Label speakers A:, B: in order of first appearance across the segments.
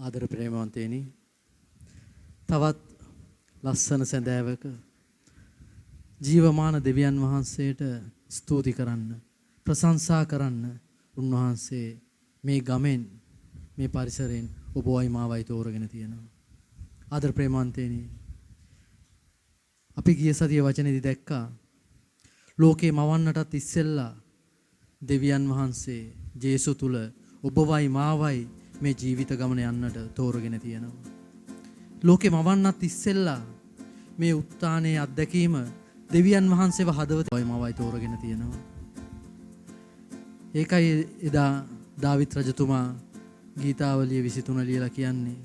A: ආදර ප්‍රේමවන්තේනි, තවත් ලස්සන සැඳෑවක ජීවමාන දෙවියන් වහන්සේට ස්තුති කරන්න, ප්‍රශංසා කරන්න උන්වහන්සේ මේ ගමෙන්, මේ පරිසරයෙන් ඔබවයි මාවයි තෝරගෙන තියෙනවා. ආදර ප්‍රේමවන්තේනි, අපි ගිය සතියේ වචනේදී දැක්කා ලෝකේ මවන්නටත් ඉස්සෙල්ලා දෙවියන් වහන්සේ ජේසු තුල ඔබවයි මාවයි මේ ජීවිත ගමන යන්නට තෝරගෙන තියෙනවා. ලෝකේ මවන්නත් ඉස්සෙල්ලා මේ උත්ථානයේ අත්දැකීම දෙවියන් වහන්සේව හදවතේ මවයි තෝරගෙන තියෙනවා. ඒකයි එදා දාවිත් රජතුමා ගීතාවලිය 23 ලියලා කියන්නේ,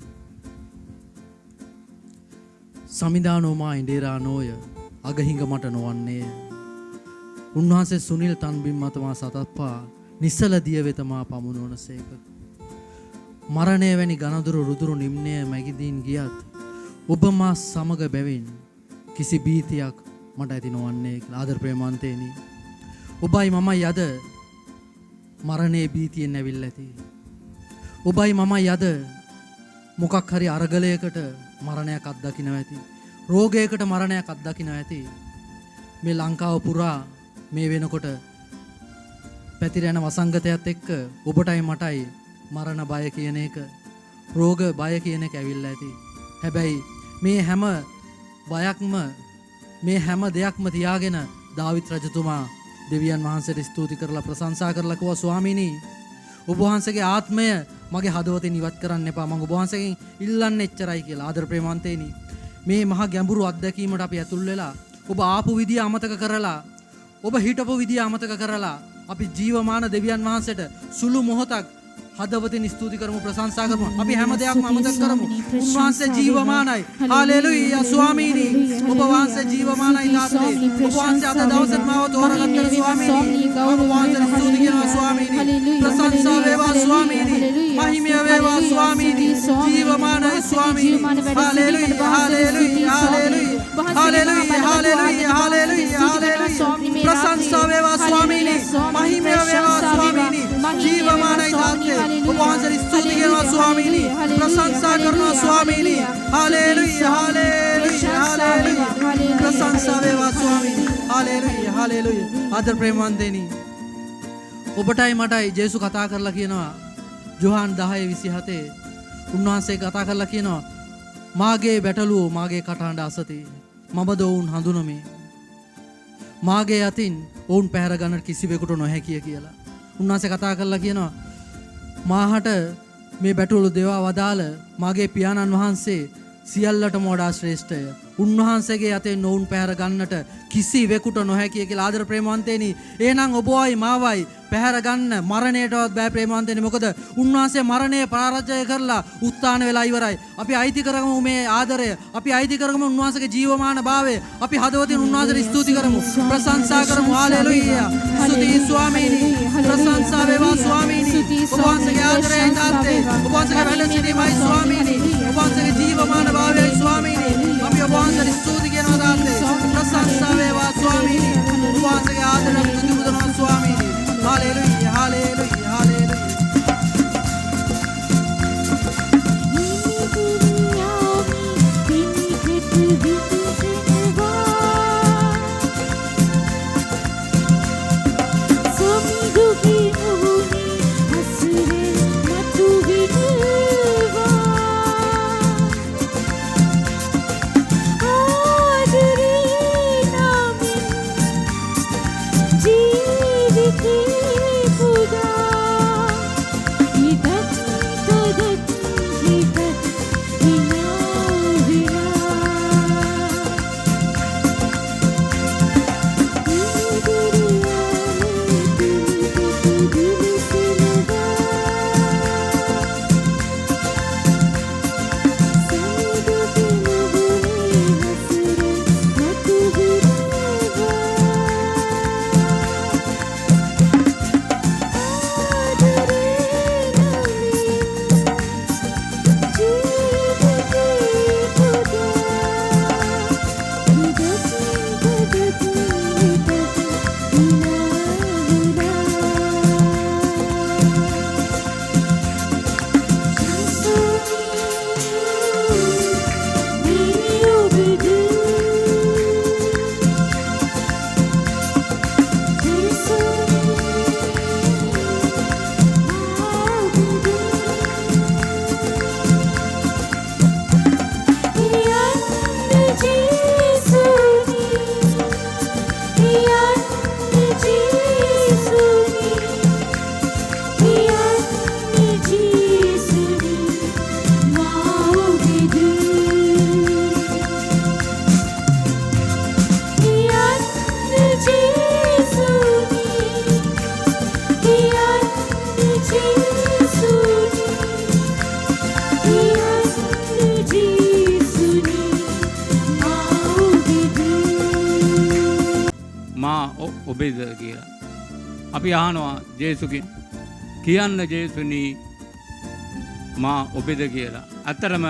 A: සමිදානෝමා ඉඬේරා නෝය අගහිඟ මට නොවන්නේ. උන්වහන්සේ සුනිල් තන්බිම් මතමා සතප්පා නිසල දිය වෙතමා පමුණුවනසේක. මරණය වැනි ගනදුරු රුදුරු නිම්නය මැගිදීන් ගියත් ඔබ මා සමග බැවින් කිසි බීතියක් මට ඇති නොවන්නේ කියලා. ආදර ප්‍රේමවන්තේනි, ඔබයි මමයි අද මරණයේ බීතියෙන් ඇවිල්ලා ඇති. ඔබයි මමයි අද මොකක් හරි අරගලයකට මරණයක් අත්දකින්න ඇති. රෝගයකට මරණයක් අත්දකින්න ඇති. මේ ලංකාව පුරා මේ වෙනකොට පැතිරෙන වසංගතයත් එක්ක ඔබටයි මටයි මරණ බය කියන එක, රෝග බය කියන එක ඇවිල්ලා ඇති. හැබැයි මේ හැම බයක්ම, මේ හැම දෙයක්ම තියාගෙන දාවිත් රජතුමා දෙවියන් වහන්සේට ස්තුති කරලා ප්‍රශංසා කරලා කිව්වා, ස්වාමීනි ඔබ වහන්සේගේ ආත්මය මගේ හදවතෙන් ඉවත් කරන්න එපා, මම ඔබ වහන්සේගෙන් ඉල්ලන්නේ එච්චරයි කියලා. ආදර ප්‍රේමවන්තේනි, මේ මහා ගැඹුරු අත්දැකීමට අපි ඇතුල් වෙලා ඔබ ආපු විදිය අමතක කරලා, ඔබ හිටපු විදිය අමතක කරලා අපි ජීවමාන දෙවියන් වහන්සේට සුළු මොහොතක් හදවතින් ස්තුති කරමු, ප්‍රශංසා කරමු. අපි හැම දෙයක්ම අමතක කරමු. උන්වහන්සේ ජීවමානයි. හාලෙලූයා ස්වාමීනි, ඔබ වහන්සේ ජීවමානයි තාත්තේ. ඔබ වහන්සේ අද දවසේ මාව තෝරගත්ත ස්වාමීනි. ඔබ වහන්සේ ස්තුති කරනවා ස්වාමීනි. ප්‍රශංසා වේවා ස්වාමීනි. මහිමය වේවා ස්වාමීනි. ජීවමානයි ස්වාමීනි. Hallelujah hallelujah hallelujah hallelujah hallelujah hallelujah. ප්‍රශංසා වේවා ස්වාමීනි. මහිමය වේවා ස්වාමීනි. ජීවමානයි තාත්තේ. ඔබ වහන්සේ ස්තුති කරනවා ස්වාමීනි. ප්‍රශංසා කරනවා ස්වාමීනි. Hallelujah hallelujah hallelujah. ප්‍රශංසා වේවා ස්වාමීනි. Hallelujah hallelujah. ආදර ප්‍රේමවන්තේනි, ඔබටයි මටයි ජේසු කතා කරලා කියනවා යොහාන් 10:27 උන්වහන්සේ කතා කරලා කියනවා, මාගේ බැටළුවෝ මාගේ කටහඬ අසති, මමද ඔවුන් හඳුනමි. මාගේ අතින් ඔවුන් පැහැර ගන්නට කිසිවෙකුට නොහැකිය කියලා. උන්වහන්සේ කතා කරලා කියනවා, මාහට මේ බැටළු දේවා වදාළ මාගේ පියාණන් වහන්සේ සියල්ලටම වඩා ශ්‍රේෂ්ඨය. උන්වහන්සේගේ අතෙන් ඔවුන් පැහැර ගන්නට කිසිවෙකුට නොහැකිය කියලා. ආදර ප්‍රේමවන්තේනි, එහෙනම් ඔබවයි මාවයි පැහැර ගන්න මරණයටවත් බෑ ප්‍රේමවන්තේනි. මොකද උන්වහන්සේ මරණය පරාජය කරලා උත්ථාන වෙලා ඉවරයි. අපි අයිති කරගමු මේ ආදරය, අපි අයිති කරගමු උන්වහන්සේගේ ජීවමාන භාවය. අපි හදවතින් උන්වහන්සේට ස්තුති කරමු, ප්‍රශංසා කරමු. හාලෙලූයා. ස්තුති ස්වාමීනි. ප්‍රශංසා වේවා ස්වාමීනි. ඔබ වහන්සේගේ ආදරයයි තාත්තේ. ඔබ වහන්සේගේ වැළසීමයි ස්වාමීනි. ඔබ වහන්සේගේ ජීවමාන භාවයයි ස්වාමීනි. අපි ඔබ වහන්සේට ස්තුති කරනවා තාත්තේ. ප්‍රශංසා වේවා ස්වාමීනි. ඔබ වහන්සේගේ ආදරයට ස්තුති පුදනවා ස්වාමීනි. Hallelujah, hallelujah, hallelujah.
B: ඔබේද කියලා. අපි අහනවා ජේසුගෙන් කියන්න ජේසුනි මා ඔබේද කියලා. ඇත්තරම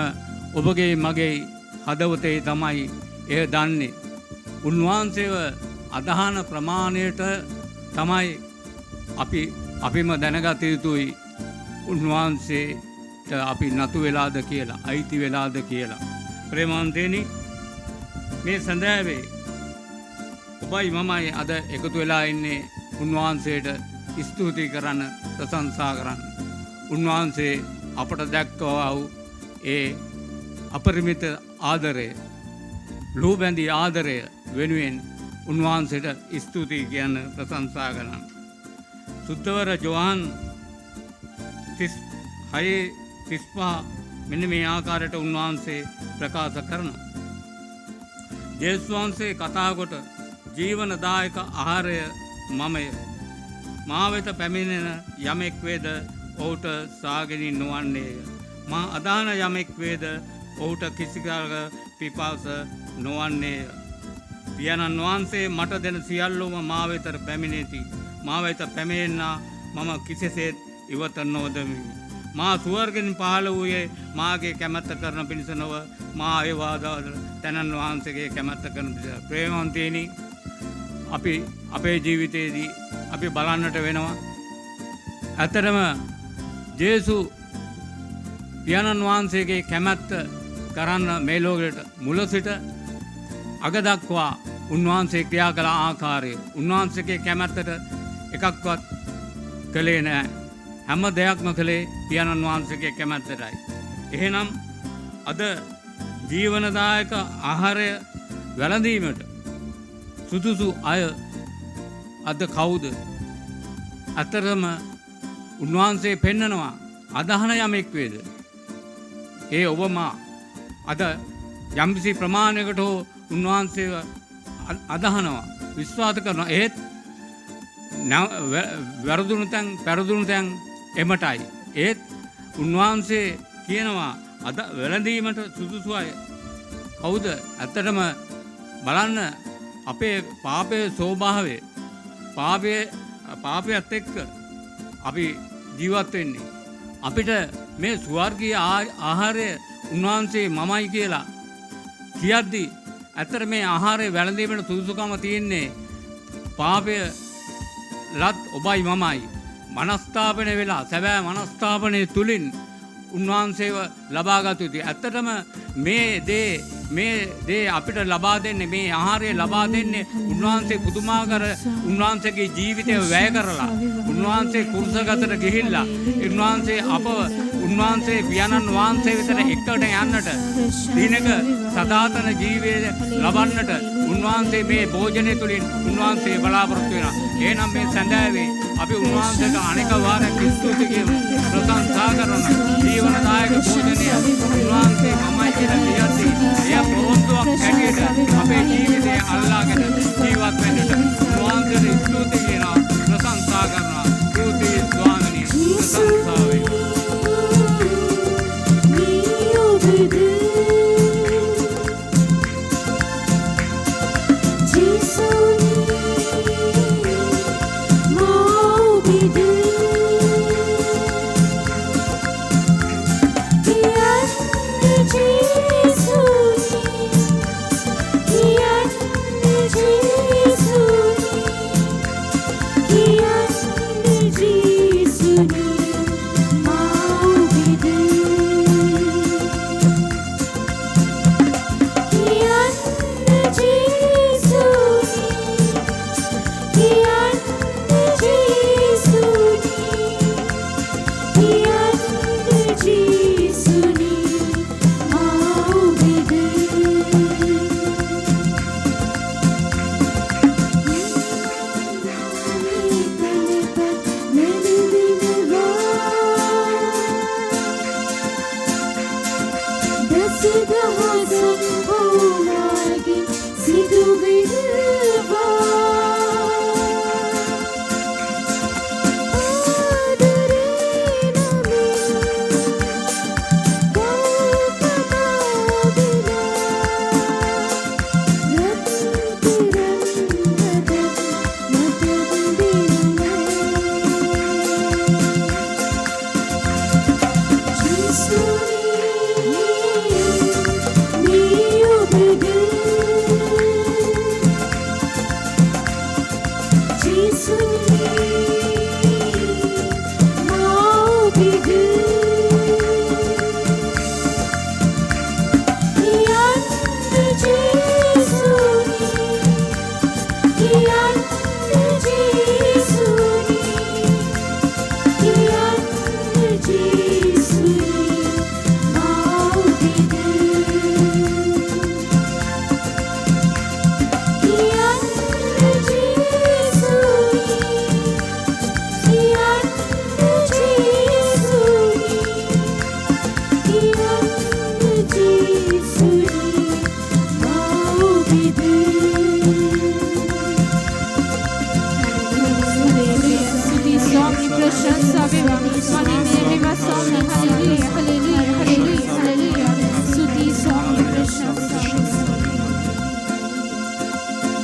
B: ඔබගේ මගේ හදවතේ තමයි එය දන්නේ. උන්වහන්සේව අදහන ප්‍රමාණයට තමයි අපිම දැනගත යුතුයි උන්වහන්සේට අපි නතු වෙලාද කියලා, අයිති වෙලාද කියලා. ප්‍රේමවන්තයනි, මේ සඳහාවේ ඔබයි මමයි අද එකතු වෙලා ඉන්නේ උන්වහන්සේට ස්තුති කරන්න, ප්‍රශංසා කරන්න. උන්වහන්සේ අපට දැක්කවා වූ ඒ අපරිමිත ආදරය, ලෝබැඳි ආදරය වෙනුවෙන් උන්වහන්සේට ස්තුති කියන්න, ප්‍රශංසා කරන්න. සුද්ධවර ජෝහන් 36:35 මෙන්න මේ ආකාරයට උන්වහන්සේ ප්‍රකාශ කරනවා. ජේසුස් වහන්සේ කතා කොට ජීවනදායක ආහාරය මමය. මා වෙත පැමිණෙන යමෙක් වේද ඔහුට සාගෙනි නොවන්නේය. මා අදහන යමෙක් වේද ඔහුට කිසිකාලක පිපාස නොවන්නේය. පියාණන් වහන්සේ මට දෙන සියල්ලෝම මා වෙතට පැමිණෙති. මා වෙත පැමිණෙන්නා මම කිසිසේත් ඉවත නොදමි. මා ස්වර්ගෙන් පහළ වූයේ මාගේ කැමැත්ත කරන පිණිස නොව මා ඒ වාදාද තනන් වහන්සේගේ කැමැත්ත කරන පිණිස. ප්‍රේමවන්තයනි, අපි අපේ ජීවිතයේදී අපි බලන්නට වෙනවා. ඇත්තටම ජේසු පියාණන් වහන්සේගේ කැමැත්ත කරන්න මේ ලෝකෙට මුල සිට අග දක්වා උන්වහන්සේ ක්‍රියා කළ ආකාරය, උන්වහන්සේගේ කැමැත්තට එකක්වත් කළේ නැහැ. හැම දෙයක්ම කළේ පියාණන් වහන්සේගේ කැමැත්තටයි. එහෙනම් අද ජීවනදායක ආහාරය වැළඳීමට සුදුසු අය අද කවුද? අතරම උන්වහන්සේ පෙන්නනවා අදහන යමෙක් වේද ඒ ඔබ මා අද යම්කිසි ප්‍රමාණයකට හෝ උන්වහන්සේව අදහනවා, විශ්වාස කරනවා. ඒත් වැරදුණු තැන් පෙරදුණු තැන් එමටයි. ඒත් උන්වහන්සේ කියනවා අද වැළඳීමට සුදුසු අය කවුද? ඇත්තටම බලන්න අපේ පාපයේ ස්වභාවය, පාපයත් එක්ක අපි ජීවත් වෙන්නේ. අපිට මේ ස්වර්ගීය ආහාරය උන්වහන්සේ මමයි කියලා කියද්දී ඇත්තට මේ ආහාරය වැළඳීමට සුදුසුකම තියෙන්නේ පාපය ලත් ඔබයි මමයි. මනස්ථාපනය වෙලා සැබෑ මනස්ථාපනය තුලින් උන්වහන්සේව ලබාගත යුතුයි. ඇත්තටම මේ දේ අපිට ලබා දෙන්නේ, මේ ආහාරය ලබා දෙන්නේ උන්වහන්සේ පුදුමාකාර උන්වහන්සේගේ ජීවිතය වැය කරලා, උන්වහන්සේ කුරුසගතට ගිහිල්ලා, උන්වහන්සේ පියාණන් වහන්සේ වෙතට එකට යන්නට, දිනක සදාතන ජීවිතය ලබන්නට උන්වහන්සේ මේ භෝජනය තුලින් උන්වහන්සේ බලාපොරොත්තු වෙනවා. එහෙනම් මේ සඳහාවේ අපි උන්වහන්සේට අනේක වාරයක් ස්තුති කියමු, ප්‍රශංසා කරනවා. ජීවනදායක භෝජනය උන්වහන්සේ මමයි කියලා කියද්දී එය පොරොන්දුවක් හැටියට අපේ ජීවිතය අල්ලාගෙන ජීවත් වෙන්නට උන්වහන්සේට ස්තුති කියනවා, ප්‍රශංසා කරනවා. ස්තුති ස්වාමීනි, ප්‍රශංසා වේ.
C: Jesus.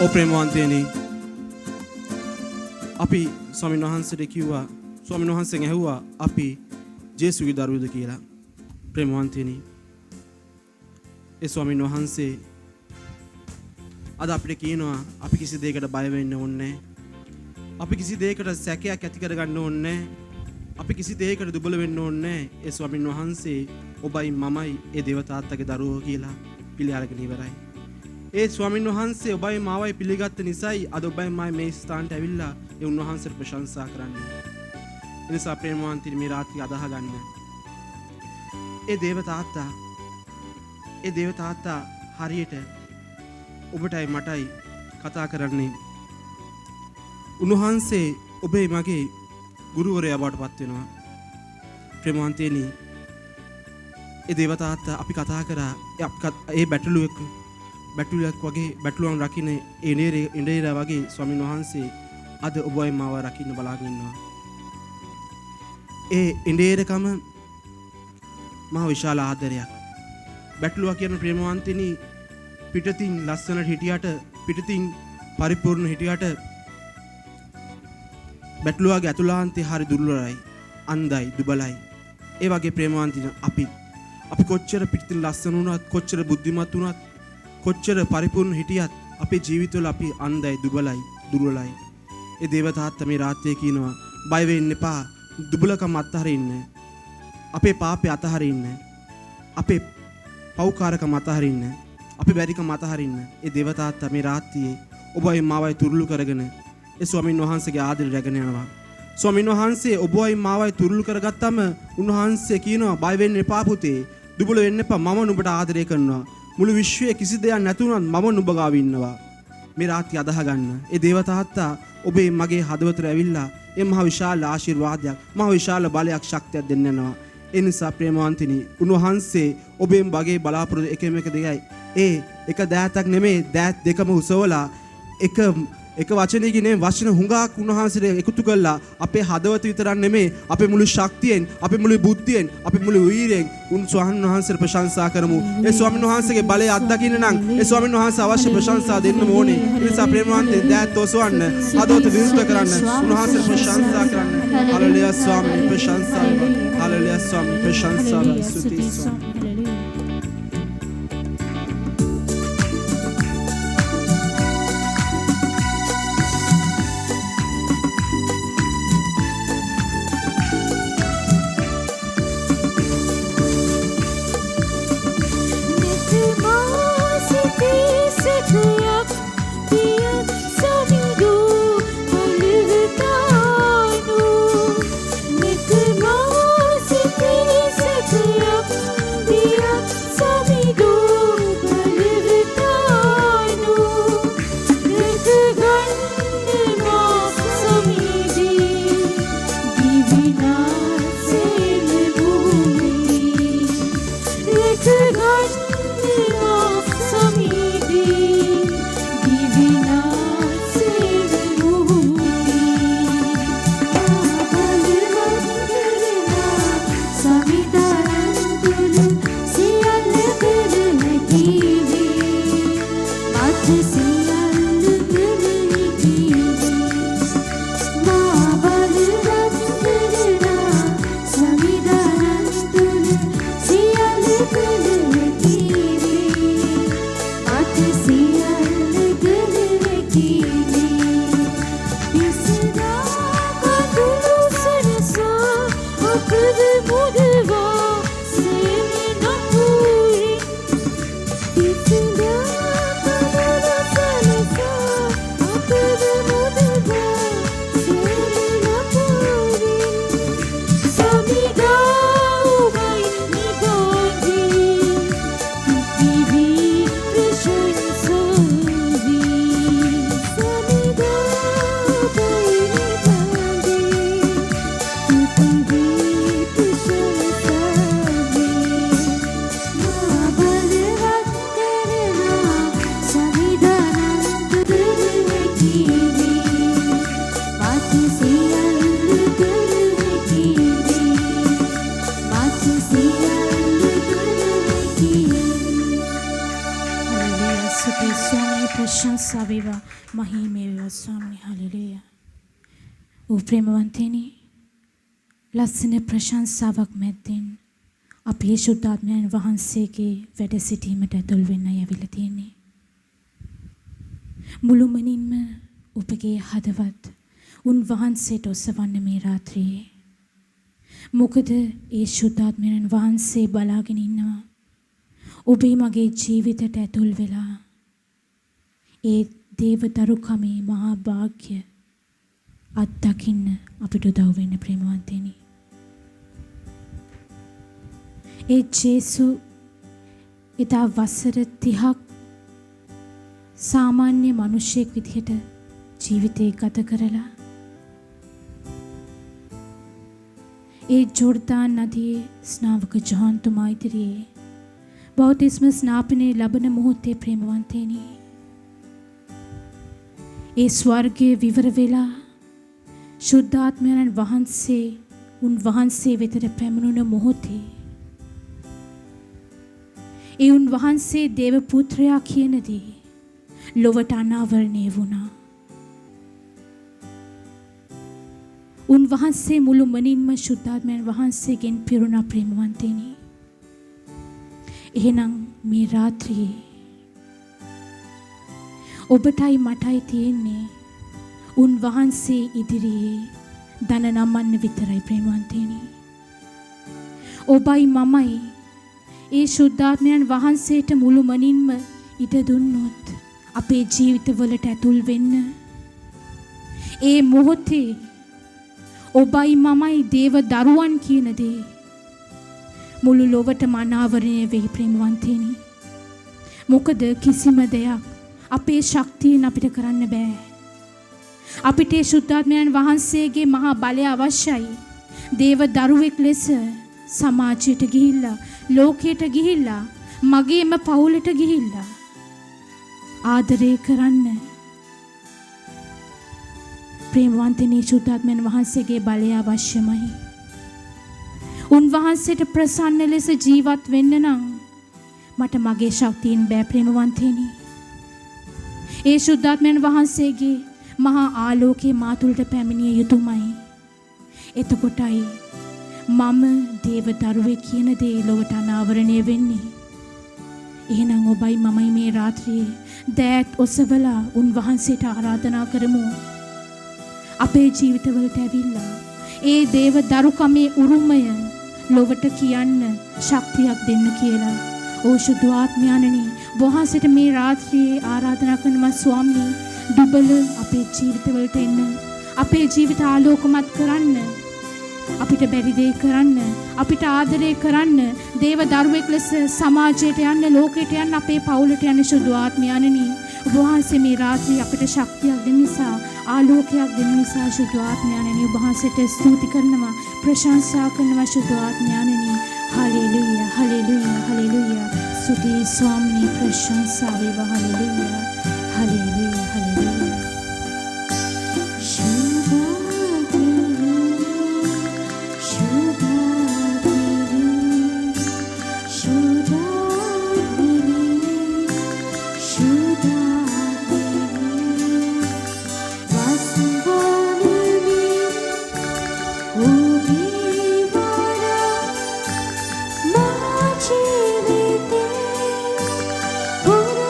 C: O ප්‍රේමවන්තයනි අපි ස්වාමීන් වහන්සේට කිව්වා ස්වාමීන් වහන්සේගෙන් ඇහුවා අපි ජේසුගේ දරුවෝද කියලා. ප්‍රේමවන්තයනි ඒ ස්වාමීන් වහන්සේ අද අපිට කියනවා අපි කිසි දෙයකට බය වෙන්න ඕනේ නැහැ. අපි කිසි දෙයකට සැකයක් ඇති කරගන්න ඕනේ නැහැ. අපි කිසි දෙයකට දුබල වෙන්න ඕනේ නැහැ. ඒ ස්වාමීන් වහන්සේ ඔබයි මමයි ඒ දේවතාත්තගේ දරුවෝ කියලා පිළි අරගෙන ඉවරයි. ඒ ස්වාමීන් වහන්සේ ඔබයි මාවයි පිළිගත්ත නිසායි අද ඔබයි මම මේ ස්ථානට ඇවිල්ලා ඒ උන්වහන්සේට ප්‍රශංසා කරන්නේ. ඒ නිසා ප්‍රේමවන්තනි මේ රාත්‍රිය අදහ ගන්න. ඒ දේවතාත්තා හරියට ඔබටයි මටයි කතා කරන්නේ. උන්වහන්සේ ඔබේ මගේ ගුරුවරයා බවට පත් වෙනවා. ප්‍රේමවන්තනි ඒ දේවතාත්තා අපි කතා කරා ඒ බැටළුවෙක් වගේ බැටළුවන් රකින්න ඉන්දියරා වගේ ස්වාමීන් වහන්සේ අද ඔබයි මාව රකින්න බලාගෙන ඉන්නවා. ඒ ඉන්දියරකම මහ විශාල ආදරයක්. බැටළුවා කියන ප්‍රේමවන්තනි පිටතින් ලස්සනට හිටියට පිටතින් පරිපූර්ණ හිටියට බැටළුවාගේ ඇතුළාන්තය හරි දුර්වලයි, අන්ධයි, දුබලයි. ඒ වගේ ප්‍රේමවන්තනි අපි කොච්චර පිටතින් ලස්සන වුණත් කොච්චර බුද්ධිමත් වුණත් කොච්චර පරිපූර්ණ හිටියත් අපේ ජීවිතවල අපි අන්ධයි, දුබලයි, දුර්වලයි. ඒ දේවතාත්තා මේ රාත්‍රියේ කියනවා බය වෙන්න එපා. දුබලකම අත්හරින්න. අපේ පාපේ අත්හරින්න. අපේ පෞකාරකම අත්හරින්න. අපේ බැරිකම අත්හරින්න. ඒ දේවතාත්තා මේ රාත්‍රියේ ඔබයි මාවයි තුරුළු කරගෙන ඒ ස්වාමීන් වහන්සේගේ ආදරය රැගෙන යනවා. ස්වාමීන් වහන්සේ ඔබයි මාවයි තුරුළු කරගත්තම උන්වහන්සේ කියනවා බය වෙන්න එපා පුතේ. දුබල වෙන්න එපා. මම නුඹට ආදරය කරනවා. මුළු විශ්වයේ කිසි දෙයක් නැතුණත් මම නුඹ ගාව ඉන්නවා. මේ රාත්‍රිය අදහ ගන්න. ඒ දේවතාත්තා ඔබේ මගේ හදවතට ඇවිල්ලා ඒ මහ විශාල ආශිර්වාදයක්, මහ විශාල බලයක්, ශක්තියක් දෙන්න යනවා. ඒ නිසා ප්‍රේමවන්තනි, උන්වහන්සේ ඔබෙන් වගේ බලාපොරොත්තු එකම එක දෙයයි. ඒ එක දෑතක් නෙමෙයි, දෑත් දෙකම උසවලා එක වචනයකින් නෙමෙයි වචන හුඟක් උන්වහන්සේට එකතු කළා. අපේ හදවත විතරක් නෙමෙයි, අපේ මුළු ශක්තියෙන්, අපේ මුළු බුද්ධියෙන්, අපේ මුළු වීරියෙන් ස්වාමීන් වහන්සේට ප්‍රශංසා කරමු. ඒ ස්වාමීන් වහන්සේගේ බලය අත්දකින්න නම් ඒ ස්වාමීන් වහන්සේ අවශ්‍ය ප්‍රශංසා දෙන්න ඕනේ. ඒ නිසා ප්‍රේමවන්තේ දෑත් ඔසවන්න, හදවත විරුද්ධ කරන්න, උන්වහන්සේට ප්‍රශංසා කරන්න. හලෙලුයා ස්වාමීන් ප්‍රශංසා. හලෙලුයා ස්වාමීන් ප්‍රශංසා. ස්තුති ස්වාමීන්.
D: ප්‍රශංසා වේවා මහිමේ වේවා ස්වාමී හලෙලුයා. ඕ ප්‍රේමවන්තයනි ලස්සන ප්‍රශංසාවක් මැද්දෙන් අපේ ශුද්ධාත්මයන් වහන්සේගේ වැඩ සිටීමට ඇතුල් වෙන්න යවිලා තියෙන්නේ. මුළුමනින්ම ඔබගේ හදවත් උන්වහන්සේට ඔසවන්න මේ රාත්‍රියේ. මොකද ඒ ශුද්ධාත්මයන් වහන්සේ බලාගෙන ඉන්නවා. ඔබේ මගේ ජීවිතයට ඇතුල් වෙලා ඒ දේවදරුකමේ මහා භාග්‍ය අත්දකින්න අපිට උදව් වෙන්න ප්‍රේමවන්තයනි. ඒ ජේසු එදා වසර 30ක් සාමාන්‍ය මිනිසෙක් විදිහට ජීවිතේ ගත කරලා ඒ ජෝර්දාන් නදියේ ස්නාවක ජෝහන් තුමා ඉදිරියේ බෞතිස්ම ස්නාපනයේ ලබන මොහොතේ ප්‍රේමවන්තයනි ඒ ස්වර්ගයේ විවර වෙලා ශුද්ධාත්මයන් වහන්සේ උන්වහන්සේ වෙතට පැමිණුණ මොහොතේ ඒ උන්වහන්සේ දේව පුත්‍රයා කියන දේ ලොවට අනාවරණය වුණා. උන්වහන්සේ මුළු මනින්ම ශුද්ධාත්මයන් වහන්සේගෙන් පිරුණා ප්‍රේමවන්තයනි. එහෙනම් මේ රාත්‍රියේ ඔබටයි මටයි තියෙන්නේ උන්වහන්සේ ඉදිරියේ දන නමන්න විතරයි ප්‍රේමවන්තයනි. ඔබයි මමයි ඒ ශුද්ධාත්මයන් වහන්සේට මුළු මනින්ම ඉඩ දුන්නොත් අපේ ජීවිතවලට ඇතුල් වෙන්න ඒ මොහොතේ ඔබයි මමයි දේව දරුවන් කියන දේ මුළු ලොවටම අනාවරණය වෙයි ප්‍රේමවන්තයනි. මොකද කිසිම දෙයක් අපේ ශක්තියෙන් අපිට කරන්න බෑ. අපිට ශුද්ධාත්මයන් වහන්සේගේ මහා බලය අවශ්‍යයි. දේව දරුවෙක් ලෙස සමාජයට ගිහිල්ලා ලෝකයට ගිහිල්ලා මගේම පවුලට ගිහිල්ලා ආදරය කරන්න ප්‍රේමවන්තනි ශුද්ධාත්මයන් වහන්සේගේ බලය අවශ්‍යමයි. උන්වහන්සේට ප්‍රසන්න ලෙස ජීවත් වෙන්න නම් මට මගේ ශක්තියෙන් බෑ ප්‍රේමවන්තනි. ඒ ශුද්ධාත්මයන් වහන්සේගේ මහා ආලෝකයේ මා තුළට පැමිණිය යුතුමයි. එතකොටයි මම දේව දරුවෙක් කියන දේ ලොවට අනාවරණය වෙන්නේ. එහෙනම් ඔබයි මමයි මේ රාත්‍රියේ දෑත් ඔසවලා උන්වහන්සේට ආරාධනා කරමු. අපේ ජීවිතවලට ඇවිල්ලා ඒ දේව දරුකමේ උරුමය ලොවට කියන්න ශක්තියක් දෙන්න කියලා. ඕ ශුද්ධාත්මයන්නි වහන්සේට මේ රාත්‍රියේ ආරාධනා කරනවා ස්වාමී දුබල අපේ ජීවිතවලට එන්න. අපේ ජීවිත ආලෝකමත් කරන්න. අපිට බැරි දේ කරන්න, අපිට ආදරය කරන්න, දේව දරුවෙක් ලෙස සමාජයට යන්න, ලෝකයට යන්න, අපේ පවුලට යන්න ශුද්ධාත්මයන්නි ඔබ වහන්සේ මේ රාත්‍රියේ අපිට ශක්තියක් දෙන්න නිසා, ආලෝකයක් දෙන්න නිසා ශුද්ධාත්මයන්නි ඔබ වහන්සේට ස්තුති කරනවා, ප්‍රශංසා කරනවා ශුද්ධාත්මයන්නි. Hallelujah, hallelujah, hallelujah. ස්තුති ස්වාමී, ප්‍රශංසා වේවා. Hallelujah, hallelujah, hallelujah.
E: Oh,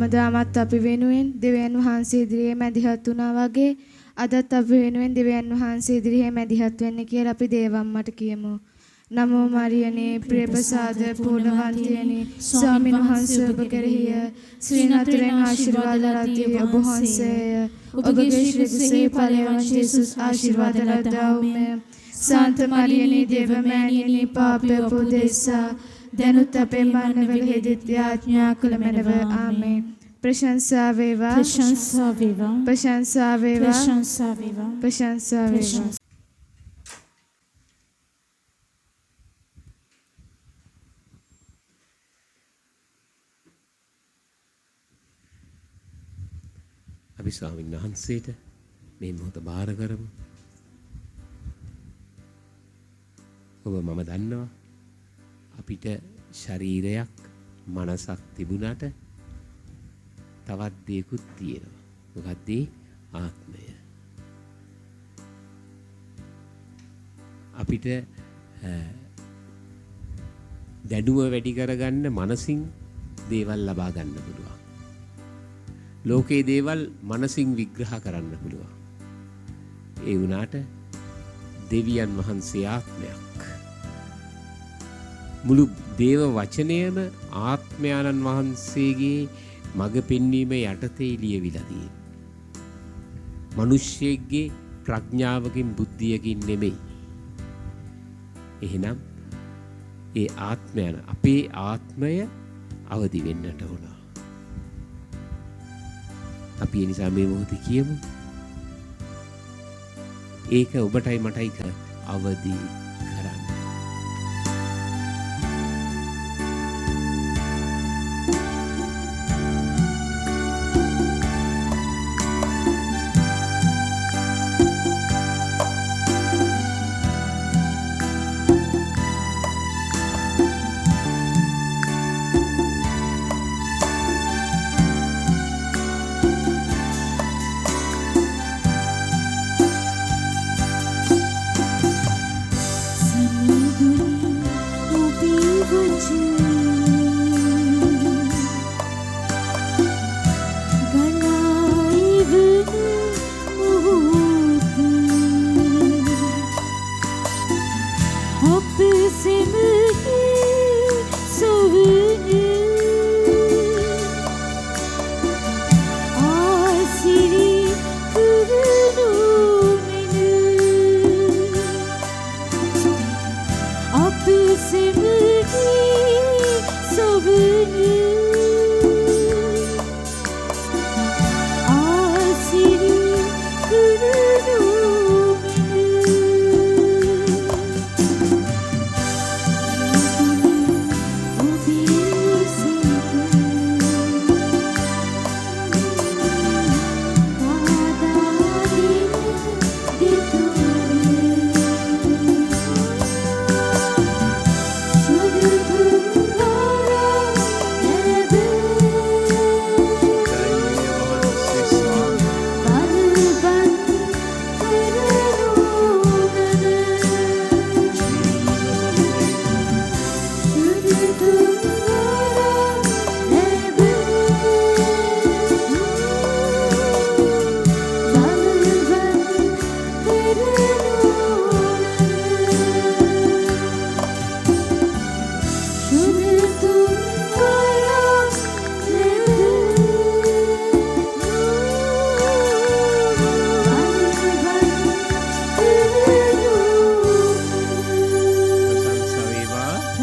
E: හැමදාමත් අපි වෙනුවෙන් දෙවියන් වහන්සේ ඉදිරියේ මැදිහත් වුණා වගේ අදත් අපි වෙනුවෙන් දෙවියන් වහන්සේ ඉදිරියේ මැදිහත් වෙන්න කියලා අපි දේවම්මට කියමු. නමෝ මරියනේ ප්‍රේමසාද පූර්ණවන්තියනේ ස්වාමීන් වහන්සේ ඔබ කෙරෙහිය ශ්‍රී නතුරෙන් ආශිර්වාද ලද්දී ඔබ වහන්සේය. ඔබගේ ශ්‍රී කුසේ ඵලයන් ජේසුස් ආශිර්වාද ලද්දාවුමේ. සාන්ත මරියනේ දේවමෑණියනි පාපය උපදෙසා දැනුත් අපේ මරණවල හේදිත් යාඥා කළ මැනව ආමේන්. ප්‍රශංසා වේවා
D: ප්‍රශංසා වේවා
E: ප්‍රශංසා වේවා
D: ප්‍රශංසා වේවා
E: ප්‍රශංසා වේවා.
F: අපි ස්වාමීන් වහන්සේට මේ මොහොත බාර කරමු. ඔබ මම දන්නවා අපිට ශරීරයක් මනසක් තිබුණාට තවත් දෙයක්ත් තියෙනවා. මොකක්ද ඒ? ආත්මය. අපිට දැනුම වැඩි කරගන්න මනසින් දේවල් ලබා ගන්න පුළුවන්. ලෝකේ දේවල් මනසින් විග්‍රහ කරන්න පුළුවන්. ඒ වුණාට දෙවියන් වහන්සේ ආත්මයක්. මුළු දේව වචනයම ආත්මයන්න් වහන්සේගේ මඟ පෙන්වීම යටතේ ලියවිලා තියෙනවා. මිනිස්සෙක්ගේ ප්‍රඥාවකින් බුද්ධියකින් නෙමෙයි. එහෙනම් ඒ ආත්මයන් අපේ ආත්මය අවදි වෙන්නට ඕන. අපි ඒ නිසා මේ මොහොතේ කියමු. ඒක ඔබටයි මටයි අවදි කරන්න.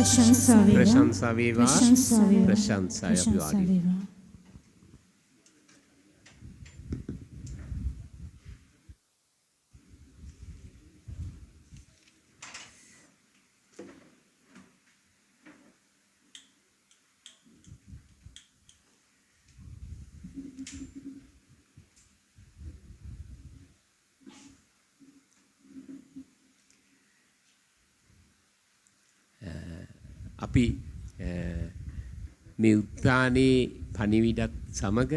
D: ප්‍රශංසා වේවා.
F: ප්‍රශංසා වේවා.
D: ප්‍රශංසා වේවා.
F: ප්‍රශංසාය අපි
D: ප්‍රශංසා
F: වාඩි.
D: වේවා.
F: අපි මේ උත්තානයේ පණිවිඩත් සමග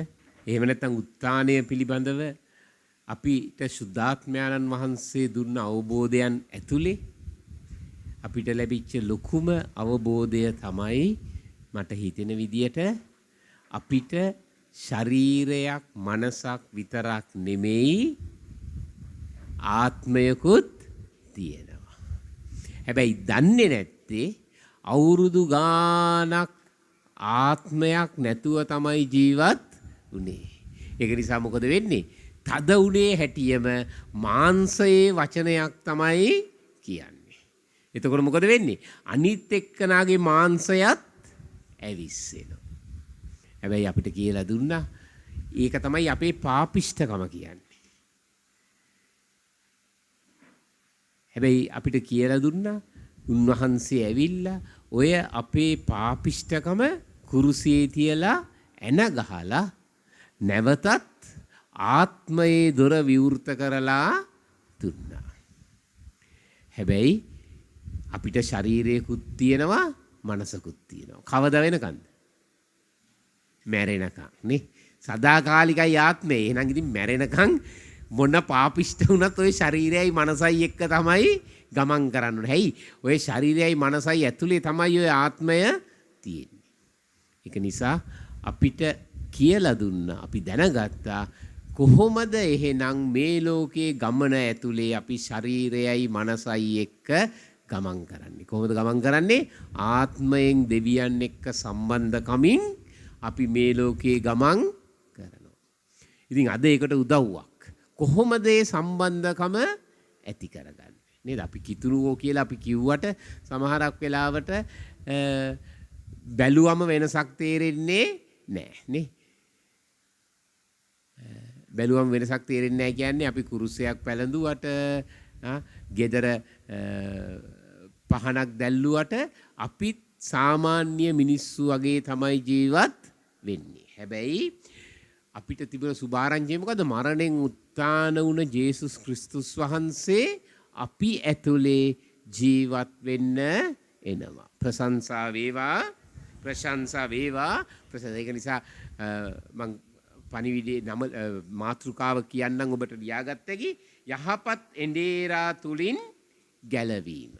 F: එහෙම නැත්නම් උත්තානය පිළිබඳව අපිට සුද්ධාත්මයන්න් වහන්සේ දුන්න අවබෝධයන් ඇතුලේ අපිට ලැබිච්ච ලොකුම අවබෝධය තමයි මට හිතෙන විදියට අපිට ශරීරයක් මනසක් විතරක් නෙමෙයි ආත්මයකුත් තියෙනවා. හැබැයි දන්නේ නැත්තේ අවුරුදු ගානක් ආත්මයක් නැතුව තමයි ජීවත් උනේ. ඒක නිසා මොකද වෙන්නේ? තද උනේ හැටියම මාංශයේ වචනයක් තමයි කියන්නේ. එතකොට මොකද වෙන්නේ? අනිත් එක්කනාගේ මාංශයත් ඇවිස්සෙනවා. හැබැයි අපිට කියලා දුන්නා ඒක තමයි අපේ පාපිෂ්ඨකම කියන්නේ. හැබැයි අපිට කියලා දුන්නා උන්වහන්සේ ඇවිල්ලා ඔය අපේ පාපිෂ්ඨකම කුරුසියේ තියලා එන ගහලා නැවතත් ආත්මයේ දොර විවෘත කරලා දුන්නා. හැබැයි අපිට ශරීරයකුත් තියෙනවා මනසකුත් තියෙනවා. කවද වෙනකන්ද? මැරෙනකන් නේ. සදාකාලිකයි ආත්මය. එහෙනම් ඉතින් මැරෙනකන් මොන පාපිෂ්ඨ වුණත් ওই ශරීරයයි මනසයි එක්ක තමයි ගමන් කරන්න ඕනේ. හැයි ඔය ශරීරයයි මනසයි ඇතුලේ තමයි ඔය ආත්මය තියෙන්නේ. ඒක නිසා අපිට කියලා දුන්නා අපි දැනගත්තා කොහොමද එහෙනම් මේ ලෝකයේ ගමන ඇතුලේ අපි ශරීරයයි මනසයි එක්ක ගමන් කරන්නේ. කොහොමද ගමන් කරන්නේ? ආත්මයෙන් දෙවියන් එක්ක සම්බන්ධකමින් අපි මේ ලෝකයේ ගමන් කරනවා. ඉතින් අද ඒකට උදව්වක්. කොහොමද මේ සම්බන්ධකම ඇති කරගන්නේ? නේද? අපි කිතුරුවෝ කියලා අපි කිව්වට සමහරක් වෙලාවට බැලුවම වෙනසක් තේරෙන්නේ නැහැ නේ. බැලුවම වෙනසක් තේරෙන්නේ නැහැ කියන්නේ අපි කුරුසයක් පැලඳුවට ගෙදර පහනක් දැල්ලුවට අපිත් සාමාන්‍ය මිනිස්සු වගේ තමයි ජීවත් වෙන්නේ. හැබැයි අපිට තිබෙන සුභාරංචිය මොකද? මරණයෙන් උත්ථාන වුණ ජේසුස් ක්‍රිස්තුස් වහන්සේ අපි ඇතුලේ ජීවත් වෙන්න එනවා. ප්‍රශංසා වේවා. ප්‍රශංසා වේවා. ඒක නිසා මම පණිවිඩේ නම මාතෘකාව කියන්නම් ඔබට ලියාගත්තකි යහපත් එඬේරා තුලින් ගැලවීම.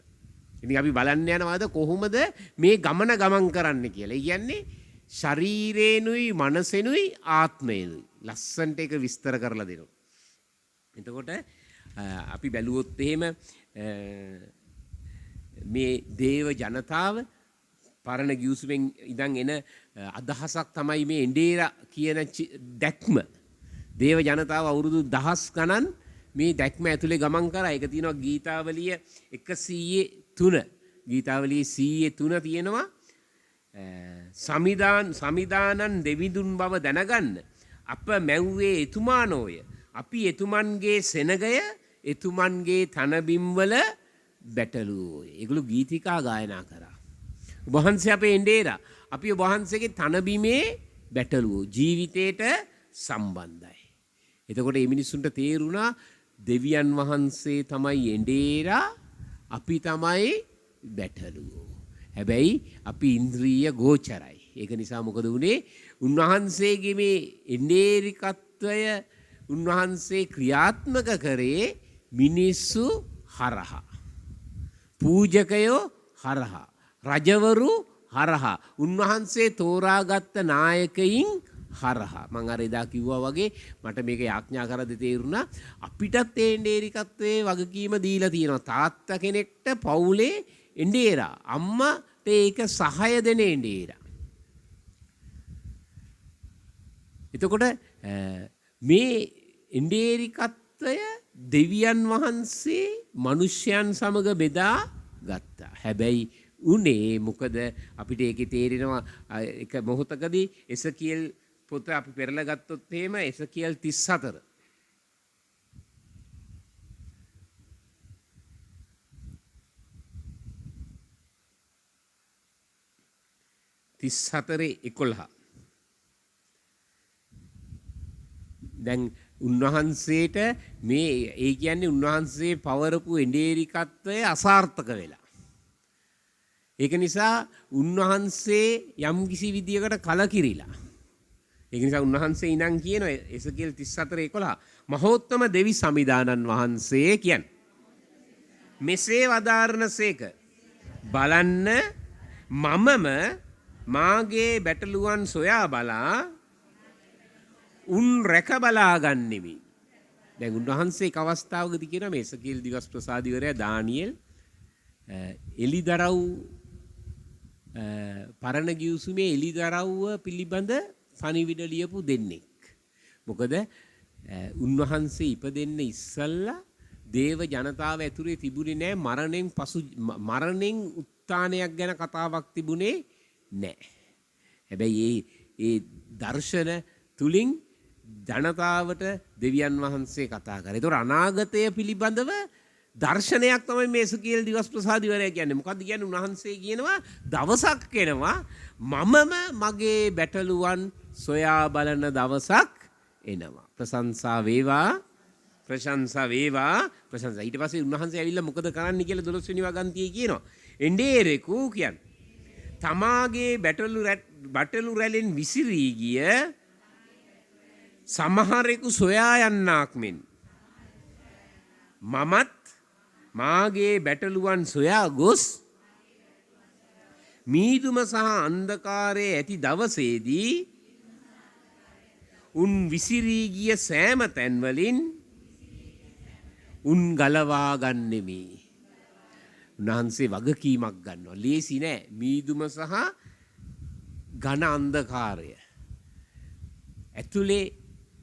F: ඉතින් අපි බලන්න යනවාද කොහොමද මේ ගමන ගමන් කරන්න කියලා. ඒ කියන්නේ ශරීරේනුයි මනසෙනුයි ආත්මේනුයි ලස්සන්ට ඒක විස්තර කරලා දෙනවා. එතකොට අපි බැලුවොත් එහෙම මේ දේව ජනතාව පරණ ගිවිසුමෙන් ඉඳන් එන අදහසක් තමයි මේ එඬේරා කියන දැක්ම. දේව ජනතාව අවුරුදු දහස් ගණන් මේ දැක්ම ඇතුලේ ගමන් කරා. ඒක තියෙනවා ගීතාවලිය 103. ගීතාවලියේ 103 තියෙනවා. සමිදානන් දෙවිඳුන් බව දැනගන්න අප මැව්වේ එතුමානෝය. අපි එතුමන්ගේ සෙනගය එතුමන්ගේ තනබිම්වල බැටළුවෝය. ඒගොල්ලෝ ගීතිකා ගායනා කරා. වහන්සේ අපේ එඬේරා. අපි වහන්සේගේ තනබිමේ බැටළුවෝ ජීවිතේට සම්බන්ධයි. එතකොට මේ මිනිස්සුන්ට තේරුණා දෙවියන් වහන්සේ තමයි එඬේරා අපි තමයි බැටළුවෝ. හැබැයි අපි ඉන්ද්‍රිය ගෝචරයි. ඒක නිසා මොකද වුනේ? උන්වහන්සේගේ මේ එඬේරිකත්වය උන්වහන්සේ ක්‍රියාත්මක කරේ මිනිස්සු හරහා. පූජකයෝ හරහා. රජවරු හරහා. උන්වහන්සේ තෝරාගත්ත නායකයින් හරහා. මම අර එදා කිව්වා වගේ මට මේක යාඥා කරද්දී තේරුණා අපිටත් ඒ එඬේරිකත්වයේ වගකීම දීලා තියෙනවා. තාත්තා කෙනෙක්ට පවුලේ එඬේරා. අම්මාට ඒක සහාය දෙන එඬේරා. එතකොට මේ එඬේරිකත්වය දෙවියන් වහන්සේ මිනිසයන් සමග බෙදා ගත්තා. හැබැයි උනේ මොකද අපිට ඒකේ තේරෙනවා එක මොහොතකදී එසකියල් පොත අපි පෙරලා ගත්තොත් එහෙම එසකියල් 34 34:11 දැන් උන්වහන්සේට මේ ඒ කියන්නේ උන්වහන්සේ පවරපු එඬේරිකත්වය අසාර්ථක වෙලා. ඒක නිසා උන්වහන්සේ යම් කිසි විදියකට කලකිරිලා. ඒක නිසා උන්වහන්සේ ඉනම් කියන එසකියල් 34:11 මහෝත්තම දෙවි සමිදානන් වහන්සේ කියන්නේ මෙසේ වදාරනසේක බලන්න මමම මාගේ බැටළුවන් සොයා බලා උන් රැක බලා ගන්නෙමි. දැන් උන්වහන්සේ එක් අවස්ථාවකදී කියනවා මේ එසකියල් දිවස් ප්‍රසාදිවරයා දානියෙල් එලිදරව් පරණ ගිවිසුමේ එලිදරව්ව පිළිබඳ පණිවිඩ ලියපු දෙන්නෙක්. මොකද උන්වහන්සේ ඉපදෙන්න ඉස්සල්ලා දේව ජනතාව ඇතුලේ තිබුණේ නැහැ මරණයෙන් උත්ථානයක් ගැන කතාවක් තිබුණේ නැහැ. හැබැයි ඒ දර්ශන තුලින් ජනතාවට දෙවියන් වහන්සේ කතා කරා. ඒතොර අනාගතය පිළිබඳව දර්ශනයක් තමයි මේ එසකියල් දිවස් ප්‍රසාදිවරයා කියන්නේ. මොකද්ද කියන්නේ? උන්වහන්සේ කියනවා දවසක් එනවා මමම මගේ බැටළුවන් සොයා බලන දවසක් එනවා. ප්‍රශංසා වේවා ප්‍රශංසා වේවා ප්‍රශංසා. ඊට පස්සේ උන්වහන්සේ ඇවිල්ලා මොකද කරන්න කියලා 12 වෙනි වගන්තියේ කියනවා. එඬේරෙකු කියන්නේ තමාගේ බැටළු රැලෙන් විසිරී ගිය සමහරෙකු සොයා යන්නාක් මෙන් මමත් මාගේ බැටළුවන් සොයා ගොස් මීදුම සහ අන්ධකාරයේ ඇති දවසේදී උන් විසිරී ගිය සෑම තැන්වලින් උන් ගලවා ගන්නෙමි. උන්වහන්සේ වගකීමක් ගන්නවා. ලේසි නෑ. මීදුම සහ ඝන අන්ධකාරය ඇතුලේ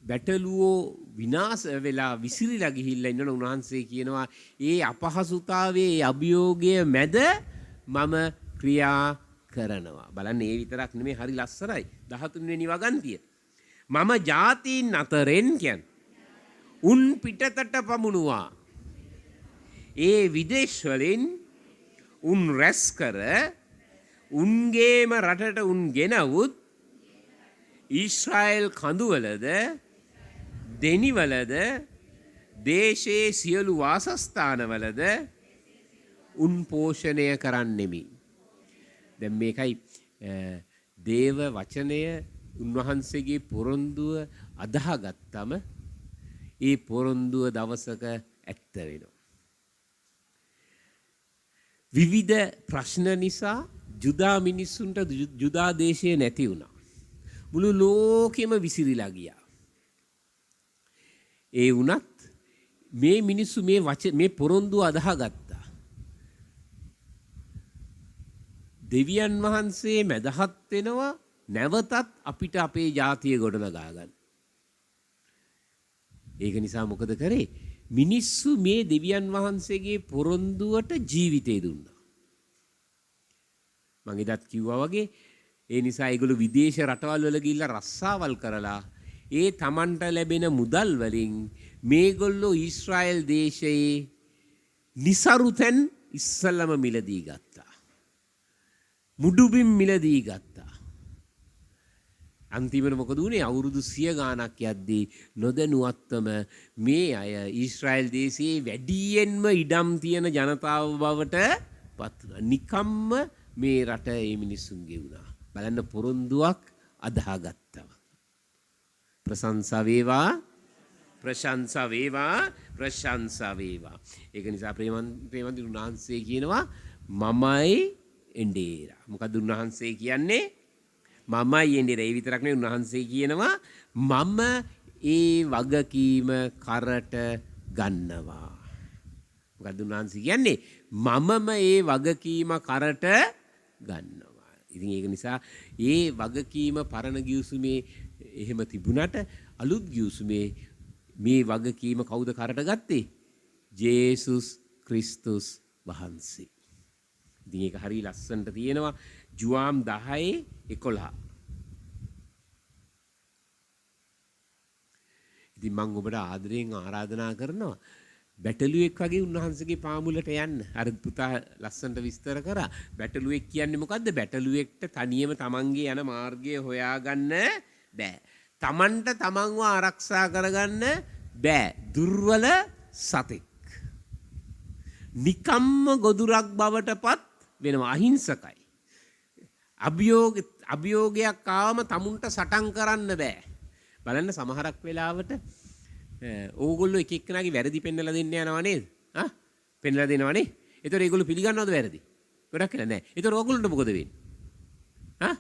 F: බැටළුවෝ විනාශ වෙලා විසිරිලා ගිහිල්ලා ඉන්නන උන්වහන්සේ කියනවා ඒ අපහසුතාවයේ ඒ අභියෝගය මැද මම ක්‍රියා කරනවා. බලන්න ඒ විතරක් නෙමෙයි හරි ලස්සනයි. 13 වෙනි වගන්තිය. මම ජාතීන් අතරින් කියන්නේ උන් පිටතට පමුණුවා. ඒ විදේශ වලින් උන් රැස් කර උන්ගේම රටට උන් ගෙනවුත් ඊශ්‍රායෙල් කඳුවලද දෙනිවලද දේශයේ සියලු වාසස්ථානවලද උන් පෝෂණය කරන්නෙමි. දැන් මේකයි දේව වචනය උන්වහන්සේගේ පොරොන්දුව අදාහගත්තම ඒ පොරොන්දුව දවසක ඇත්ත වෙනවා. විවිධ ප්‍රශ්න නිසා ජුදා මිනිස්සුන්ට ජුදා දේශය නැති වුණා. මුළු ලෝකෙම විසිරිලා ගියා. ඒ වුණත් මේ මිනිස්සු මේ පොරොන්දුව අදාහගත්තා. දෙවියන් වහන්සේ මැදහත් වෙනවා නැවතත් අපිට අපේ ජාතිය ගොඩනගා ගන්න. ඒක නිසා මොකද කරේ? මිනිස්සු මේ දෙවියන් වහන්සේගේ පොරොන්දුවට ජීවිතේ දුන්නා. මම එදත් කිව්වා වගේ ඒ නිසා ඒගොල්ලෝ විදේශ රටවල් වල ගිහිල්ලා රස්සාවල් කරලා ඒ Tamanට ලැබෙන මුදල් වලින් මේගොල්ලෝ ඊශ්‍රායෙල් දේශයේ නිසරුතෙන් ඉස්සල්ලාම මිලදී ගත්තා. මුඩුබිම් මිලදී ගත්තා. අන්තිමට මොකද වුනේ? අවුරුදු 100 ගාණක් යද්දී නොදැනුවත්වම මේ අය ඊශ්‍රායෙල් දේශයේ වැඩියෙන්ම ඉඩම් තියෙන ජනතාව බවට පත් වුණා. නිකම්ම මේ රට මේ මිනිස්සුන්ගේ වුණා. බලන්න පොරොන්දුවක් අදාහගත්තා. ප්‍රශංසා වේවා ප්‍රශංසා වේවා ප්‍රශංසා වේවා. ඒක නිසා ප්‍රේමන්ති උන්වහන්සේ කියනවා මමයි එඬේරා. මොකද උන්වහන්සේ කියන්නේ මමයි එඬේරා. ඒ විතරක් නෙවෙයි උන්වහන්සේ කියනවා මම ඒ වගකීම කරට ගන්නවා. මොකද උන්වහන්සේ කියන්නේ මමම ඒ වගකීම කරට ගන්නවා. ඉතින් ඒක නිසා ඒ වගකීම පරණ ගිවිසුමේ එහෙම තිබුණට අලුත් ගිවිසුමේ මේ වගකීම කවුද කරට ගත්තේ? ජේසුස් ක්‍රිස්තුස් වහන්සේ. ඉතින් ඒක හරිය ලස්සනට තියෙනවා ජුවාම් 10:11. ඉතින් මම ඔබට ආදරයෙන් ආරාධනා කරනවා බැටළුවෙක් වගේ උන්වහන්සේගේ පාමුලට යන්න. අර පුතා ලස්සනට විස්තර කරා. බැටළුවෙක් කියන්නේ මොකද්ද? බැටළුවෙක්ට තනියම තමන්ගේ යන මාර්ගය හොයාගන්න බෑ. තමන්ට තමන්ව ආරක්ෂා කරගන්න බෑ. දුර්වල සතෙක්. නිකම්ම ගොදුරක් බවට පත් වෙනවා. අහිංසකයි. අභියෝගයක් ආවම තමුන්ට සටන් කරන්න බෑ. බලන්න සමහරක් වෙලාවට ඕගොල්ලෝ එක එක්කෙනාගේ වැරදි පෙන්නලා දෙන්න යනවා නේද? පෙන්නලා දෙනවනේ. ඒතර ඒගොල්ලෝ පිළිගන්නවද වැරදි? ගොඩක් වෙලා නැහැ. ඒතර ඕගොල්ලන්ට මොකද වෙන්නේ?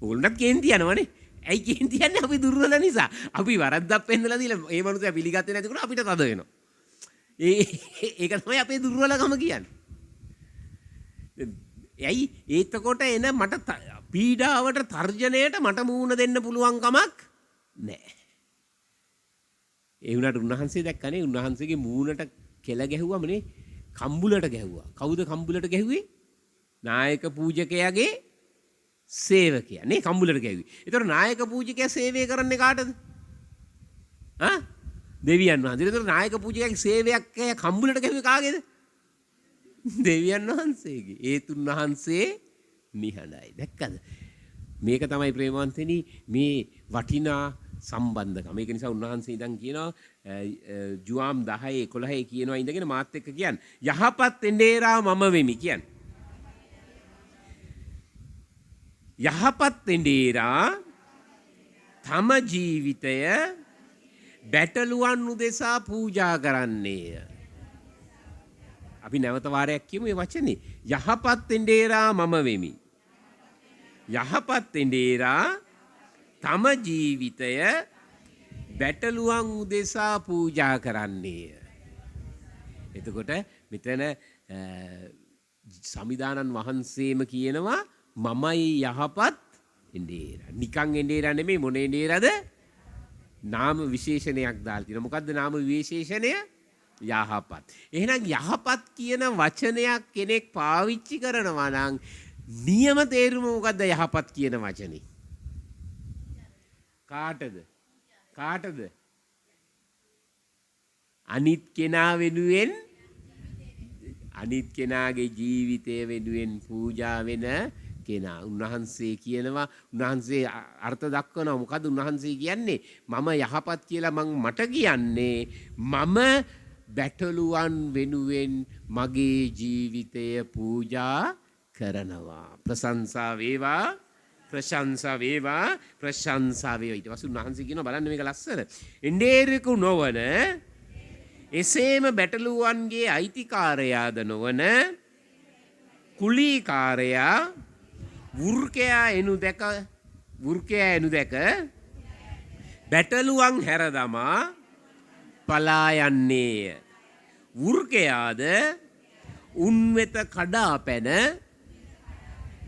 F: ඕගොල්ලන්ට කේන්ති යනවනේ. ඇයි කේන්ති යන්නේ? අපි දුර්වල නිසා. අපි වරද්දක් පෙන්නලා දීලා ඒ මනුස්සයා පිළිගත්තේ නැතිකොට අපිට තද වෙනවා. ඒක තමයි අපේ දුර්වලකම කියන්නේ. ඇයි ඒතකොට එන මට පීඩාවට තර්ජනයට මට මූණ දෙන්න පුළුවන් කමක් නැහැ. ඒ වුණාට උන්වහන්සේ දැක්කනේ උන්වහන්සේගේ මූණට කෙල ගැහුවමනේ කම්බුලට ගැහුවා. කවුද කම්බුලට ගැහුවේ? නායක පූජකයාගේ සේවකයා නේ කම්බුලට ගැහුවේ. ඒතර නායක පූජකයා සේවය කරන්නේ කාටද? දෙවියන් වහන්සේ. ඒතර නායක පූජකයාගේ සේවයක් කම්බුලට ගැහුවේ කාගේද? දෙවියන් වහන්සේගේ. ඒත් උන්වහන්සේ නිහඬයි. දැක්කද? මේක තමයි ප්‍රේමවන්තනි මේ වටිනා සම්බන්ධකම. මේක නිසා උන්වහන්සේ ඉඳන් කියනවා ජුවාම් 10:11 කියනවා ඉඳගෙන මාත් එක්ක කියන්නේ යහපත් එඬේරා මම වෙමි කියන්නේ. යහපත් එඬේරා තම ජීවිතය බැටළුවන් උදෙසා පූජා කරන්නේය. අපි නැවත වාරයක් කියමු මේ වචනේ. යහපත් එඬේරා මම වෙමි. යහපත් එඬේරා තම ජීවිතය බැටළුවන් උදෙසා පූජා කරන්නේය. එතකොට මෙතන සමිදානන් වහන්සේම කියනවා මමයි යහපත් එඬේරා. නිකන් එඬේරා නෙමෙයි මොන එඬේරාද? නාම විශේෂණයක් දාලා තියෙනවා. මොකද්ද නාම විශේෂණය? යහපත්. එහෙනම් යහපත් කියන වචනයක් කෙනෙක් පාවිච්චි කරනවා නම් නියම තේරුම මොකද්ද යහපත් කියන වචනේ? කාටද? කාටද? අනිත් කෙනා වෙනුවෙන් අනිත් කෙනාගේ ජීවිතය වෙනුවෙන් පූජා වෙන කෙනා. උන්වහන්සේ කියනවා උන්වහන්සේ අර්ථ දක්වනවා මොකද්ද උන්වහන්සේ කියන්නේ? මම යහපත් කියලා මට කියන්නේ මම බැටළුවන් වෙනුවෙන් මගේ ජීවිතය පූජා කරනවා. ප්‍රශංසා වේවා ප්‍රශංසා වේවා ප්‍රශංසා වේවා. ඊට පස්සේ උන්වහන්සේ කියනවා බලන්න මේක ලස්සන. එඬේරෙකු නොවන එසේම බැටළුවන්ගේ අයිතිකාරයාද නොවන කුලීකාරයා වෘකයා එනු දැක බැටළුවන් හැර දමා පලා යන්නේය. වෘකයාද උන් වෙත කඩා පැන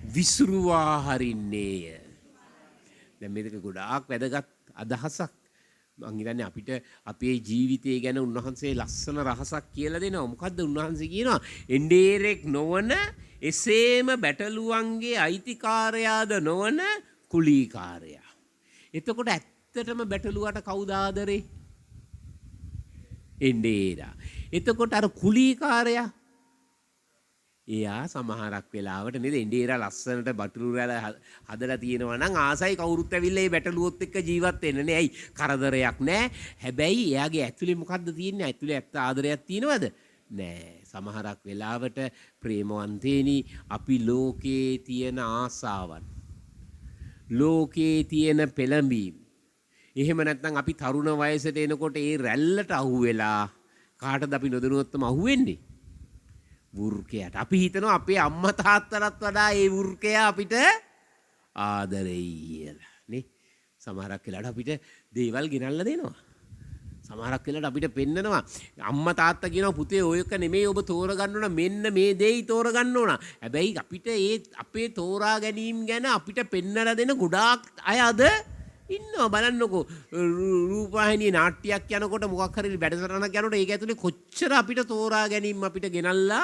F: විසුරුවා හරින්නේය. දැන් මේක ගොඩාක් වැදගත් අදහසක්. මං හිතන්නේ අපිට අපේ ජීවිතය ගැන උන්වහන්සේ ලස්සන රහසක් කියලා දෙනවා. මොකද්ද උන්වහන්සේ කියනවා? එඬේරෙක් නොවන එසේම බැටළුවන්ගේ අයිතිකාරයාද නොවන කුලීකාරයා. එතකොට ඇත්තටම බැටළුවට කවුද ආදරේ? එඬේරා. එතකොට අර කුලීකාරයා එයා සමහරක් වෙලාවට නේද එඬේරා ලස්සනට බටුරු රැළ හදලා තියෙනවා නම් ආසයි කවුරුත් ඇවිල්ලා ඒ බැටළුවොත් එක්ක ජීවත් වෙන්න නේ. ඇයි කරදරයක් නැහැ. හැබැයි එයාගේ ඇතුලේ මොකද්ද තියෙන්නේ? ඇතුලේ ඇත්ත ආදරයක් තියෙනවද? නෑ. සමහරක් වෙලාවට ප්‍රේමවන්තේනි අපි ලෝකේ තියෙන ආසාවන් ලෝකේ තියෙන පෙළඹීම් එහෙම නැත්නම් අපි තරුණ වයසට එනකොට ඒ රැල්ලට අහු වෙලා කාටද අපි නොදැනුවත්වම අහු වෙන්නේ? වෘකයාට. අපි හිතනවා අපේ අම්මා තාත්තලත් වඩා ඒ වෘකයා අපිට ආදරෙයි කියලා නේ. සමහරක් වෙලාවට අපිට දේවල් ගෙනල්ලා දෙනවා. සමහරක් වෙලාවට අපිට පෙන්නනවා අම්මා තාත්තා කියනවා පුතේ ඔයක නෙමෙයි ඔබ තෝරගන්න ඕන මෙන්න මේ දෙයි තෝරගන්න ඕන. හැබැයි අපිට ඒ අපේ තෝරා ගැනීම ගැන අපිට පෙන්නලා දෙන ගොඩාක් අය අද ඉන්නවා. බලන්නකෝ රූපවාහිනියේ නාට්‍යයක් යනකොට මොකක් හරි වැඩසටහනක් යනකොට ඒක ඇතුලේ කොච්චර අපිට තෝරා ගැනීම අපිට ගෙනල්ලා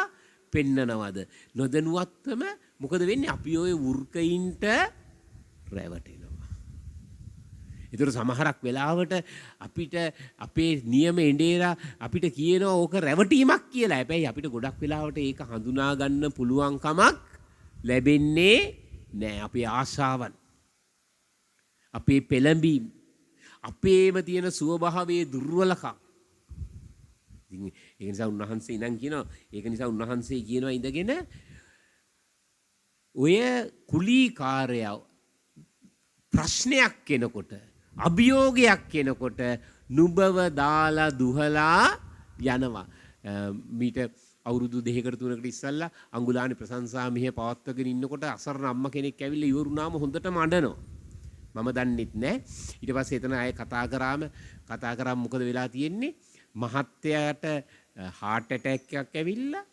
F: පෙන්නනවද? නොදැනුවත්වම මොකද වෙන්නේ? අපි ওই වෘකයින්ට රැවටෙනවා. ඒතර සමහරක් වෙලාවට අපිට අපේ නියම එඬේරා අපිට කියනවා ඕක රැවටීමක් කියලා. හැබැයි අපිට ගොඩක් වෙලාවට ඒක හඳුනා ගන්න පුළුවන් කමක් ලැබෙන්නේ නෑ. අපේ ආශාවන්, අපේ පෙළඹීම්, අපේම තියෙන ස්වභාවයේ දුර්වලකම්. ඉතින් ඒක නිසා උන්වහන්සේ ඉඳන් කියනවා, ඒක නිසා උන්වහන්සේ කියනවා ඉඳගෙන ඔය කුලීකාරයා ප්‍රශ්නයක් එනකොට, අභියෝගයක් එනකොට නුඹව දාලා දුහලා යනවා. මීට අවුරුදු 2කට 3කට ඉස්සල්ලා අඟුලානි ප්‍රශංසා මෙහෙ පවත්වගෙන ඉන්නකොට අසරණ අම්මා කෙනෙක් ඇවිල්ලා ඉවරුනාම හොඳටම අඬනවා. මම දන්නෙත් නෑ. ඊට පස්සේ එතන අය කතා කරාම මොකද වෙලා තියෙන්නේ? මහත්තයාට heart attack එකක් ඇවිල්ලා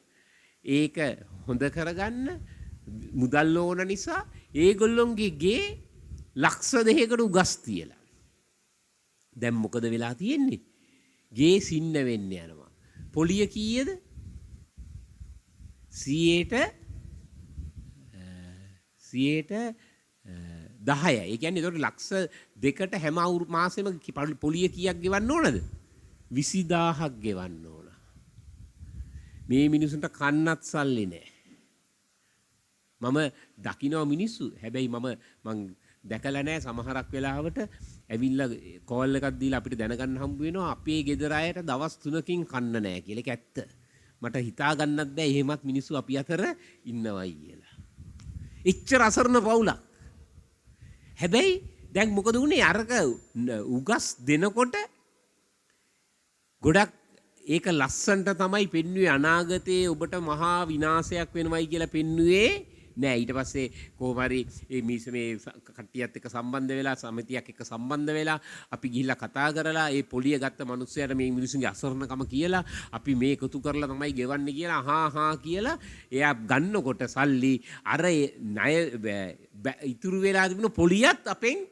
F: ඒක හොඳ කරගන්න මුදල් ඕන නිසා ඒගොල්ලොන්ගේ ගේ ලක්ෂ 2කට උගස් තියලා. දැන් මොකද වෙලා තියෙන්නේ? ගේ සින්න වෙන්න යනවා. පොලිය කීයද? 10%. ඒ කියන්නේ ඒකට ලක්ෂ 2කට හැම මාසෙම පොලිය කීයක් ගෙවන්න ඕනද? 20000ක් ගෙවන්න ඕන. මේ මිනිසුන්ට කන්නත් සල්ලි නෑ. මම දකිනවා මිනිස්සු. හැබැයි මං දැකලා නෑ සමහරක් වෙලාවට ඇවිල්ලා කෝල් එකක් දීලා අපිට දැනගන්න හම්බ වෙනවා අපේ ගෙදර අයට දවස් 3කින් කන්න නෑ කියලා. ඒක ඇත්ත. මට හිතා ගන්නත් බෑ එහෙමත් මිනිස්සු අපි අතර ඉන්නවයි කියලා. එච්චර අසරණ පවුලක්. හැබැයි දැන් මොකද වුනේ? අරක උගස් දෙනකොට ගොඩක් ඒක ලස්සන්ට තමයි පෙන්වුවේ. අනාගතයේ ඔබට මහා විනාශයක් වෙනවයි කියලා පෙන්වුවේ නෑ. ඊට පස්සේ කොහොම හරි මේ කට්ටියත් එක්ක සම්බන්ධ වෙලා, සමිතියක් එක්ක සම්බන්ධ වෙලා අපි ගිහිල්ලා කතා කරලා ඒ පොලිය ගත්ත මිනිස්සයාට මේ මිනිස්සුන්ගේ අසරණකම කියලා අපි මේ එකතු කරලා තමයි ගෙවන්නේ කියලා හා කියලා එයා ගන්නකොට සල්ලි අර ණය ඉතුරු වෙලා තිබුණ පොලියත් අපෙන්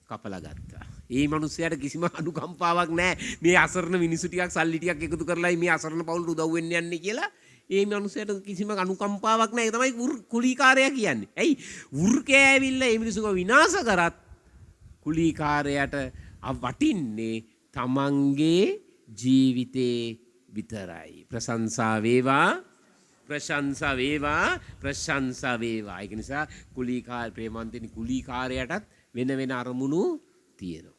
F: කපලා ගත්තා. ඒ මිනිස්සයාට කිසිම අනුකම්පාවක් නැහැ. මේ අසරණ මිනිස්සු ටිකක් සල්ලි ටිකක් එකතු කරලායි මේ අසරණ පවුලට උදව් වෙන්න යන්නේ කියලා. ඒ මිනිස්සයාට කිසිම අනුකම්පාවක් නැහැ. ඒ තමයි කුලීකාරයා කියන්නේ. ඇයි? වෘකේ ඇවිල්ලා මේ මිනිස්සුව විනාශ කරත් කුලීකාරයාට වටින්නේ තමන්ගේ ජීවිතේ විතරයි. ප්‍රශංසා වේවා, ප්‍රශංසා වේවා, ප්‍රශංසා වේවා. ඒක නිසා ප්‍රේමන්තනි කුලීකාරයාටත් වෙන අරමුණු තියෙනවා.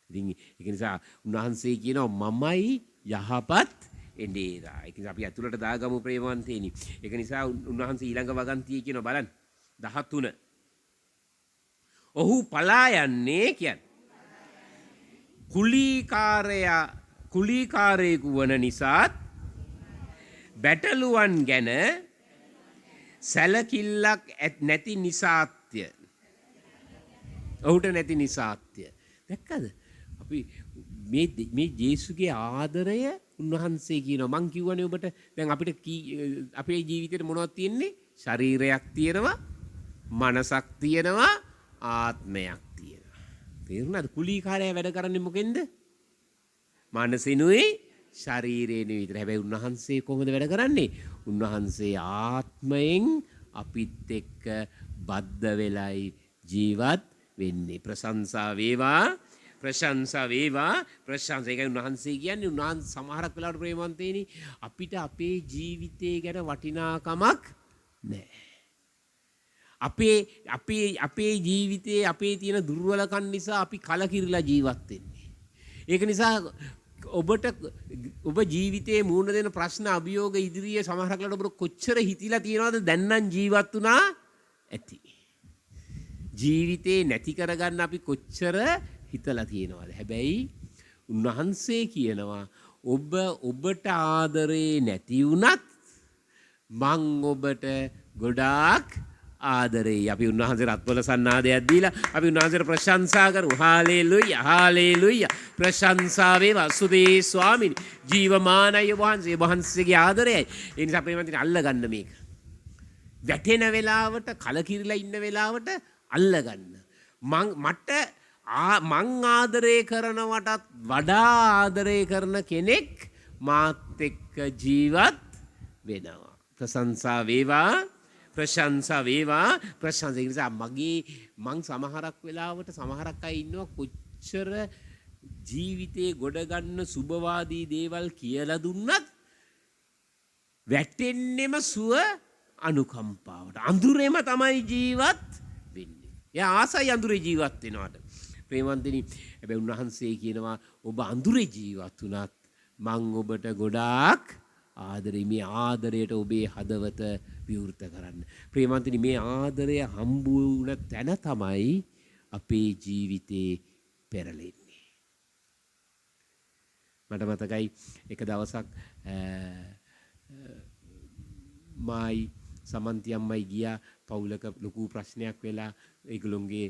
F: ඉතින් ඒක නිසා උන්වහන්සේ කියනවා මමයි යහපත් එඬේරා. ඒක නිසා අපි අතුලට දාගමු ප්‍රේමවන්තේනි. ඒක නිසා උන්වහන්සේ ඊළඟ වගන්තිය කියනවා බලන්න 13. ඔහු පලා යන්නේ කියන්නේ කුලීකාරයෙකු වන නිසාත් බැටළුවන් ගැන සැලකිල්ලක් නැති නිසාත්ය. ඔහුට නැති නිසාත්ය. දැක්කද? අපි මේ ජේසුගේ ආදරය උන්වහන්සේ කියනවා. මං කිව්වනේ ඔබට දැන් අපිට අපේ ජීවිතේට මොනවද තියෙන්නේ? ශරීරයක් තියෙනවා, මනසක් තියෙනවා, ආත්මයක් තියෙනවා. තේරුණාද? කුලීකාරයා වැඩ කරන්නේ මොකෙන්ද? මනසිනුයි ශරීරේනුයි විතර. හැබැයි උන්වහන්සේ කොහොමද වැඩ කරන්නේ? උන්වහන්සේ ආත්මයෙන් අපිත් එක්ක බද්ධ වෙලයි ජීවත් වෙන්නේ. ප්‍රශංසා වේවා, ප්‍රශංසා වේවා, ප්‍රශංසා. ඒකයි උන්වහන්සේ කියන්නේ. උන්වහන්සේ සමහරක් වෙලාවට ප්‍රේමවන්තේනි අපිට අපේ ජීවිතේ ගැන වටිනාකමක් නැහැ. අපේ ජීවිතේ අපේ තියෙන දුර්වලකම් නිසා අපි කලකිරිලා ජීවත් වෙන්නේ. ඒක නිසා ඔබ ජීවිතේ මූණ දෙන ප්‍රශ්න අභියෝග ඉදිරියේ සමහරක් වෙලාවට ඔබ කොච්චර හිතිලා තියනවද? දැන් නම් ජීවත් වුණා ඇති. ජීවිතේ නැති කරගන්න අපි කොච්චර හිතලා තියෙනවද? හැබැයි උන්වහන්සේ කියනවා ඔබට ආදරේ නැති වුණත් මං ඔබට ගොඩාක් ආදරේ. අපි උන්වහන්සේට අත්වල සන්නාදයක් දීලා අපි උන්වහන්සේට ප්‍රශංසා කරමු. Hallelujah, hallelujah. ප්‍රශංසා වේවා සුදේ ස්වාමීනි. ජීවමානයි වහන්සේගේ ආදරයයි. ඒ නිසා ප්‍රේමන්තනි අල්ලගන්න මේක. වැටෙන වෙලාවට, කලකිරිලා ඉන්න වෙලාවට අල්ලගන්න. මං ආදරය කරනවටත් වඩා ආදරය කරන කෙනෙක් මාත් එක්ක ජීවත් වෙනවා. ප්‍රශංසා වේවා. ප්‍රශංසා වේවා. ප්‍රශංසා. ඒ නිසා මං සමහරක් වෙලාවට සමහරක් අය ඉන්නවා කොච්චර ජීවිතේ ගොඩ ගන්න සුබවාදී දේවල් කියලා දුන්නත් වැටෙන්නෙම සුව අනුකම්පාවට. අඳුරේම තමයි ජීවත් වෙන්නේ. එයා ආසයි අඳුරේ ජීවත් වෙනවට. ප්‍රේමවන්තනි, හැබැයි උන්වහන්සේ කියනවා ඔබ අඳුරේ ජීවත් වුණත් මං ඔබට ගොඩාක් ආදරේ. මේ ආදරයට ඔබේ හදවත විවෘත කරන්න. ප්‍රේමවන්තනි, මේ ආදරය හම්බ වුණ තැන තමයි අපේ ජීවිතේ පෙරලෙන්නේ. මට මතකයි එක දවසක් මායි සමන්ති අම්මයි ගියා පවුලක ලොකු ප්‍රශ්නයක් වෙලා ඒගොල්ලොන්ගේ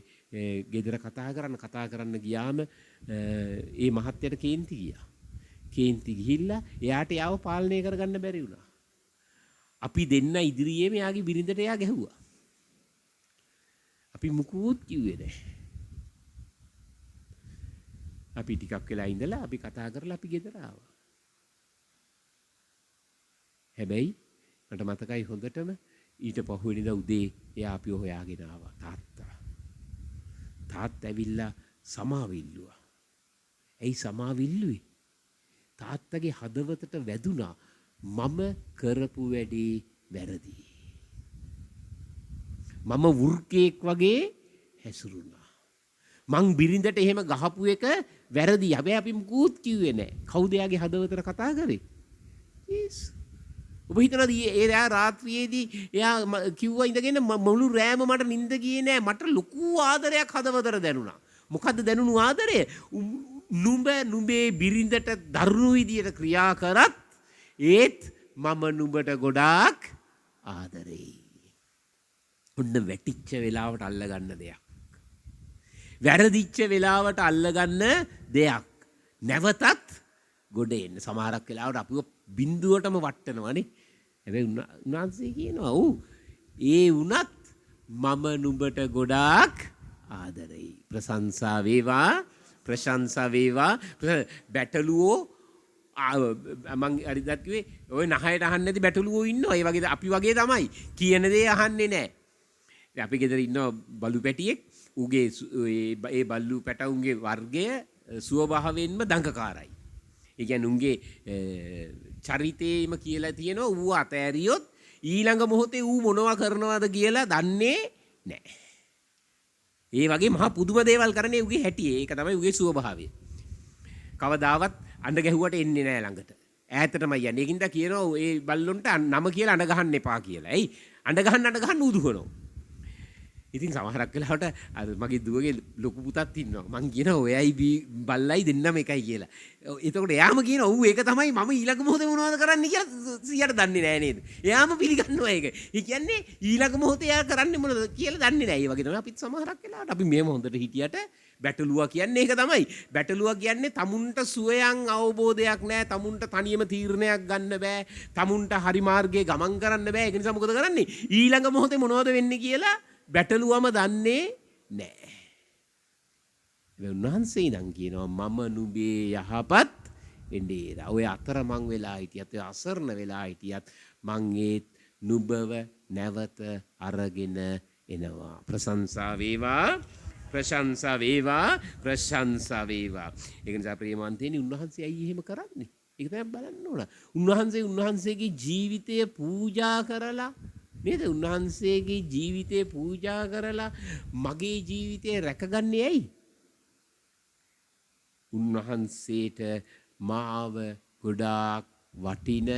F: ගෙදර කතා කරන්න ගියාම ඒ මහත්තයට කේන්ති ගියා. කේන්ති ගිහිල්ලා එයාට යාව පාලනය කරගන්න බැරි වුණා. අපි දෙන්න ඉදිරියේම එයාගේ බිරිඳට එයා ගැහුවා. අපි මුකුත් කිව්වේ නැහැ. අපි ටිකක් වෙලා ඉඳලා අපි කතා කරලා අපි ගෙදර ආවා. හැබැයි මට මතකයි හොඳටම ඊට පහුවෙනිදා උදේ එයා අපිව හොයාගෙන ආවා. තාත්තා ඇවිල්ලා සමාව ඉල්ලුවා. ඇයි සමාව ඉල්ලුවේ? තාත්තගේ හදවතට වැදුනා මම කරපු වැඩේ වැරදි. මම වෘකෙක් වගේ හැසිරුණා. මං බිරිඳට එහෙම ගහපු එක වැරදි. හැබැයි අපි මුකුත් කිව්වේ නැහැ. කවුද එයාගේ හදවතට කතා කරේ? යේසුස්. ඔබ හිතනද එයා රාත්‍රියේදී එයා කිව්වා ඉඳගෙන මුළු රෑම මට නිින්ද ගියේ නෑ. මට ලොකු ආදරයක් හදවතට දැනුණා. මොකද්ද දැනුණු ආදරය? නුඹේ බිරිඳට දරුණු විදියට ක්‍රියා කරත් ඒත් මම නුඹට ගොඩාක් ආදරෙයි. ඔන්න වැටිච්ච වෙලාවට අල්ලගන්න දෙයක්. වැරදිච්ච වෙලාවට අල්ලගන්න දෙයක්. නැවතත් ගොඩ එන්න. සමහරක් වෙලාවට අපිව බින්දුවටම වට්ටනවනේ. හැබැයි උන්වහන්සේ කියනවා ඔව් ඒ වුණත් මම නුඹට ගොඩාක් ආදරෙයි. ප්‍රශංසා වේවා. ප්‍රශංසා වේවා. බැටළුවෝ මං අරිදත් කිව්වේ ඔය නහයට අහන්නේ නැති බැටළුවෝ ඉන්නවා. ඒ වගේ අපි වගේ තමයි. කියන දේ අහන්නේ නැහැ. අපි ගෙදර ඉන්නවා බලු පැටියෙක්. ඌගේ ඒ බල්ලු පැටවුන්ගේ වර්ගය ස්වභාවයෙන්ම දඟකාරයි. ඒ කියන්නේ උන්ගේ චරිතේම කියලා තියෙනවා ඌ අතෑරියොත් ඊළඟ මොහොතේ ඌ මොනවා කරනවද කියලා දන්නේ නැහැ. ඒ වගේ මහා පුදුම දේවල් කරන්නේ ඌගේ හැටි. ඒක තමයි ඌගේ ස්වභාවය. කවදාවත් අඬ ගැහුවට එන්නේ නැහැ ළඟට. ඈතටමයි යන්නේ. ඒකින්ද කියනවා ඒ බල්ලොන්ට නම කියලා අඬ ගහන්න එපා කියලා. එයි අඬ ගහන්න උදුහනවා. ඉතින් සමහරක් වෙලාවට අර මගේ දුවගේ ලොකු පුතත් ඉන්නවා. මං කියනවා ඔයයි බල්ලයි දෙන්නම එකයි කියලා. එතකොට එයාම කියනවා ඌ ඒක තමයි මම ඊළඟ මොහොතේ මොනවද කරන්න කියලා 100ට දන්නේ නැහැ නේද? එයාම පිළිගන්නවා ඒක. ඒ කියන්නේ ඊළඟ මොහොතේ එයා කරන්නේ මොනවද කියලා දන්නේ නැහැ. ඒ වගේ තමයි අපිත් සමහරක් වෙලාවට අපි මේම හොඳට හිටියට බැටළුවා කියන්නේ ඒක තමයි. බැටළුවා කියන්නේ තමුන්ට සුවයන් අවබෝධයක් නැහැ. තමුන්ට තනියම තීරණයක් ගන්න බෑ. තමුන්ට හරි මාර්ගයේ ගමන් කරන්න බෑ. ඒක නිසා මොකද කරන්නේ? ඊළඟ මොහොතේ මොනවද වෙන්නේ කියලා බැටළුවම දන්නේ නැහැ. උන්වහන්සේ ඉඳන් කියනවා මම නුඹේ යහපත් වෙන්නේ. ඔය අතරමං වෙලා හිටියත් ඔය අසරණ වෙලා හිටියත් මං ඒත් නුඹව නැවත අරගෙන එනවා. ප්‍රශංසා වේවා. ප්‍රශංසා වේවා. ප්‍රශංසා වේවා. ඒක නිසා ප්‍රේමවන්තයනි උන්වහන්සේ ඇයි එහෙම කරන්නේ? ඒක තමයි බලන්න ඕන. උන්වහන්සේගේ ජීවිතය පූජා කරලා නේද? උන්වහන්සේගේ ජීවිතේ පූජා කරලා මගේ ජීවිතේ රැකගන්නේ ඇයි? උන්වහන්සේට මාව ගොඩාක් වටින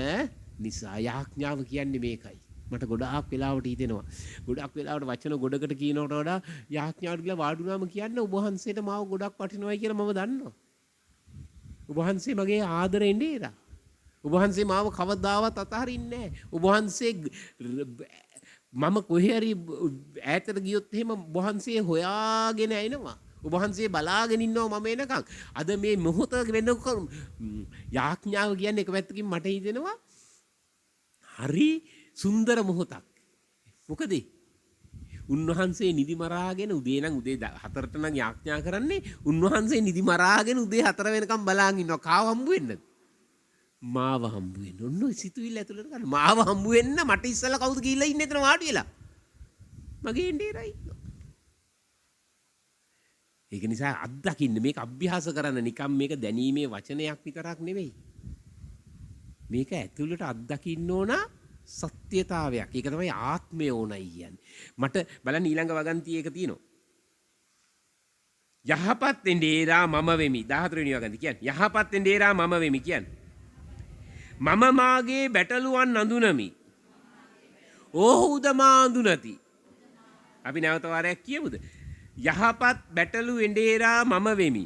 F: නිසා. යාඥාව කියන්නේ මේකයි. මට ගොඩාක් වෙලාවට හිතෙනවා. ගොඩාක් වෙලාවට වචන ගොඩකට කියනකට වඩා යාඥාවට කියලා වාඩි වුණාම කියන්නේ ඔබ වහන්සේට මාව ගොඩක් වටිනවයි කියලා මම දන්නවා. ඔබ වහන්සේ මගේ ආදරෙන් නේද? ඔබ වහන්සේ මාව කවදාවත් අතහරින්නේ නැහැ. ඔබ වහන්සේ මම කොහේ හරි ඈතට ගියොත් එහෙම ඔබ වහන්සේ හොයාගෙන එනවා. ඔබ වහන්සේ බලාගෙන ඉන්නවා මම එනකන්. අද මේ මොහොත වෙනකොට යාඥාව කියන්නේ එක පැත්තකින් මට හිතෙනවා හරි සුන්දර මොහොතක්. මොකද උන්වහන්සේ නිදි මරාගෙන උදේ නම් උදේ 4ට නම් යාඥා කරන්නේ. උන්වහන්සේ නිදි මරාගෙන උදේ 4 වෙනකම් බලාගෙන ඉන්නවා. කාව හම්බ වෙන්නද? මාව හම්බ වෙන්න. ඔන්න සිතුවිල්ල ඇතුළට ගන්න. මාව හම්බ වෙන්න මට ඉස්සලා කවුද ගිහිල්ලා ඉන්නේ එතන වාඩි වෙලා? මගේ එඬේරා ඉන්නවා. ඒක නිසා අත්දකින්න මේක අභ්‍යාස කරන්න නිකම් මේක දැනීමේ වචනයක් විතරක් නෙවෙයි. මේක ඇතුළට අත්දකින්න ඕන සත්‍යතාවයක්. ඒක තමයි ආත්මය ඕනයි කියන්නේ. මට බලන්න ඊළඟ වගන්තියේ එක තියෙනවා. යහපත් එඬේරා මම වෙමි. 14 වෙනි වගන්ති කියන්නේ. යහපත් එඬේරා මම වෙමි කියන්නේ. මම මාගේ බැටළුවන් අඳුනමි. ඔහුද මා අඳුනති. අපි නැවත වාරයක් කියමුද? යහපත් බැටළු එඬේරා මම වෙමි.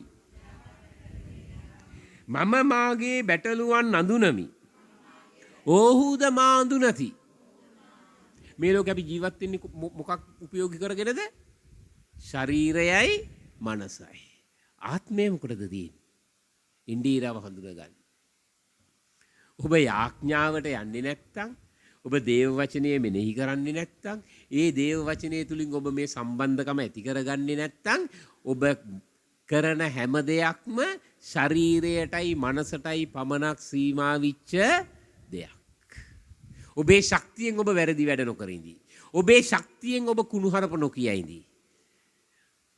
F: මම මාගේ බැටළුවන් අඳුනමි. ඔහුද මා අඳුනති. මේ ලෝකේ අපි ජීවත් වෙන්නේ මොකක් උපයෝගී කරගෙනද? ශරීරයයි මනසයි. ආත්මය මොකටද තියෙන්නේ? එඬේරාව හඳුනා ගන්න. ඔබ යාඥාවට යන්නේ නැත්නම්, ඔබ දේව වචනය මෙනෙහි කරන්නේ නැත්නම්, ඒ දේව වචනය තුලින් ඔබ මේ සම්බන්ධකම ඇති කරගන්නේ නැත්නම්, ඔබ කරන හැම දෙයක්ම ශරීරයටයි මනසටයි පමණක් සීමා වෙච්ච දෙයක්. ඔබේ ශක්තියෙන් ඔබ වැරදි වැඩ නොකර ඉඳී. ඔබේ ශක්තියෙන් ඔබ කුණුහරුප නොකිය ඉඳී.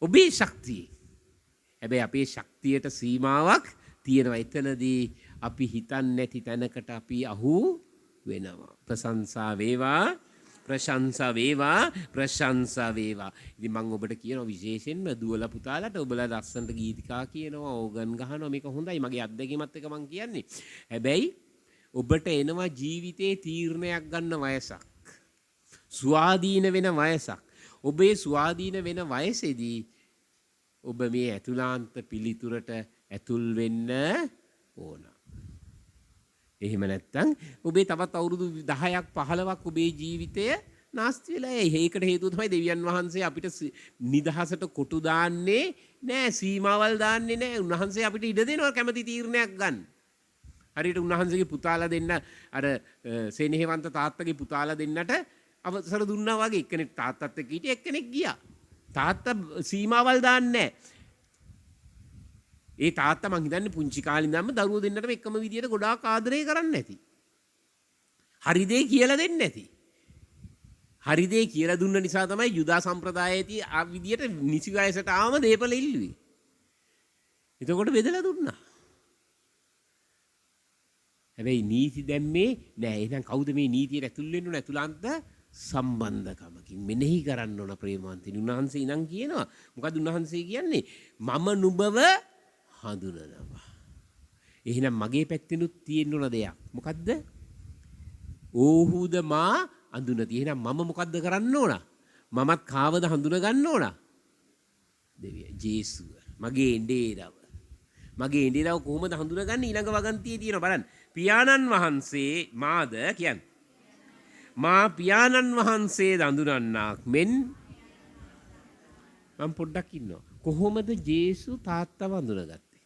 F: ඔබේ ශක්තිය. හැබැයි අපේ ශක්තියට සීමාවක් තියෙනවා. එතනදී අපි හිතන්නේ නැති තැනකට අපි අහු වෙනවා. ප්‍රශංසා වේවා, ප්‍රශංසා වේවා, ප්‍රශංසා වේවා. ඉතින් මම ඔබට කියනවා විශේෂයෙන්ම දුවලා පුතාලට ඔබලා ලස්සනට ගීතිකා කියනවා, ඕගන් ගහනවා. මේක හොඳයි. මගේ අත්දැකීමත් එක මම කියන්නේ. හැබැයි ඔබට එනවා ජීවිතේ තීරණයක් ගන්න වයසක්. ස්වාධීන වෙන වයසක්. ඔබේ ස්වාධීන වෙන වයසේදී ඔබ මේ ඇතුළාන්ත පිළිතුරට ඇතුල් වෙන්න ඕන. එහෙම නැත්නම් ඔබේ තවත් අවුරුදු 10ක් 15ක් ඔබේ ජීවිතය නාස්ති වෙලා යයි. ඒකට හේතුව තමයි දෙවියන් වහන්සේ අපිට නිදහසට කොටු දාන්නේ නෑ, සීමාවල් දාන්නේ නෑ. උන්වහන්සේ අපිට ඉඩ දෙනවා කැමති තීරණයක් ගන්න. හරියට උන්වහන්සේගේ පුතාලා දෙන්න අර සෙනෙහවන්ත තාත්තගේ පුතාලා දෙන්නට අවසර දුන්නා වගේ එක්කෙනෙක් තාත්තත් එක්ක හිටිය, එක්කෙනෙක් ගියා. තාත්තා සීමාවල් දාන්නේ නැහැ. ඒ තාත්තා මං හිතන්නේ පුංචි කාලේ ඉඳන්ම දරුවෝ දෙන්නටම එකම විදියට ගොඩාක් ආදරය කරන්නේ නැති. හරි දේ කියලා දෙන්නේ නැති. හරි දේ කියලා දුන්න නිසා තමයි යුදා සම්ප්‍රදායයේ ආ විදියට නිසි වයසට ආවම දීපල ඉල්ලුවේ. එතකොට බෙදලා දුන්නා. හැබැයි නීති දැම්මේ නෑ. එහෙනම් කවුද මේ නීතියට ඇතුල් වෙන්න ඕන? ඇතුළාන්ත සම්බන්ධකමකින් මෙනෙහි කරන්න ඕන ප්‍රේමවන්තනි. උන්වහන්සේ ඉනම් කියනවා. මොකද උන්වහන්සේ කියන්නේ? මම නුඹව හඳුනනවා. එහෙනම් මගේ පැත්තෙනුත් තියෙන්න ඕන දෙයක්. මොකද්ද? ඕහුද මා අඳුනති. එහෙනම් මම මොකද්ද කරන්න ඕන? මමත් කාවද හඳුන ගන්න ඕන? දෙවිය ජේසුව. මගේ එඬේරව. මගේ එඬේරව කොහොමද හඳුනගන්නේ? ඊළඟ වගන්තියේ තියෙනවා බලන්න. පියාණන් වහන්සේ මාද කියන්නේ මා පියාණන් වහන්සේ දඳුනන්නාක් මෙන් මම පොඩ්ඩක් ඉන්නවා. කොහොමද ජේසු තාත්තව අඳුනගත්තේ?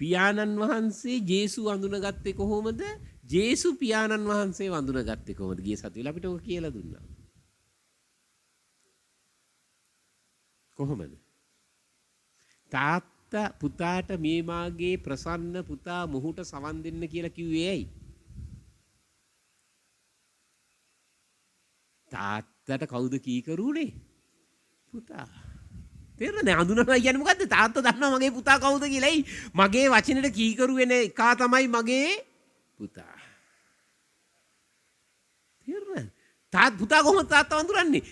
F: පියාණන් වහන්සේ ජේසු අඳුනගත්තේ කොහොමද? ජේසු පියාණන් වහන්සේ අඳුනගත්තේ කොහොමද? ගිය සතියේ අපිට ඔක කියලා දුන්නා. කොහොමද? තාත්තා පුතාට මේ මාගේ ප්‍රසන්න පුතා මොහුට සවන් දෙන්න කියලා කිව්වේ ඇයි? තාත්තට කවුද කීකරුනේ? පුතා. තේරෙනවද? හඳුනනවා කියන්නේ මොකද්ද? තාත්තා දන්නවා මගේ පුතා කවුද කියලායි. මගේ වචනෙට කීකරු වෙන එකා තමයි මගේ පුතා. තේරෙනවද? පුතා කොහොමද තාත්තා වඳුරන්නේ?